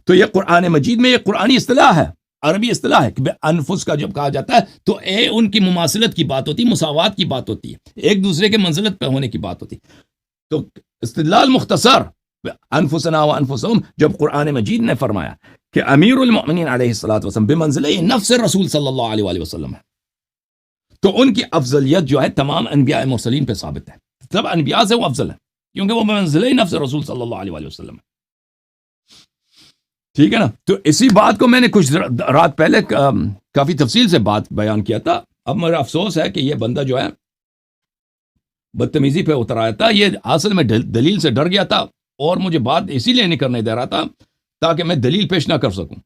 تو یہ قرآن مجید میں یہ قرآنی اصطلاح ہے، عربی اصطلاح ہے کہ انفس کا جب کہا جاتا ہے تو ان کی مماثلت کی بات ہوتی ہے، مساوات کی بات ہوتی ہے، ایک دوسرے کے منزلت پہ ہونے کی بات ہوتی ہے. تو استدلال مختصر انفسنا و انفسهم، جب قرآن مجید نے فرمایا کہ امیر المؤمنین علیہ الصلوۃ والسلام بمنزلہ نفس رسول صلی اللہ علیہ وآلہ وسلم ہے، تو ان کی افضلیت جو ہے تمام انبیاء مرسلین پہ ثابت ہے. سب انبیاء سے وہ افضل ہے کیونکہ وہ بمنزلہ نفس رسول صلی اللہ علیہ وآلہ وسلم ہے. ٹھیک ہے نا. تو اسی بات کو میں نے کچھ رات پہلے کافی تفصیل سے بات بیان کیا تھا. اب میرا افسوس ہے کہ یہ بندہ جو ہے بدتمیزی پہ اتر آیا تھا، یہ اصل میں دلیل سے ڈر گیا تھا اور مجھے بات اسی لیے نہیں کرنے دے رہا تھا تاکہ میں دلیل پیش نہ کر سکوں.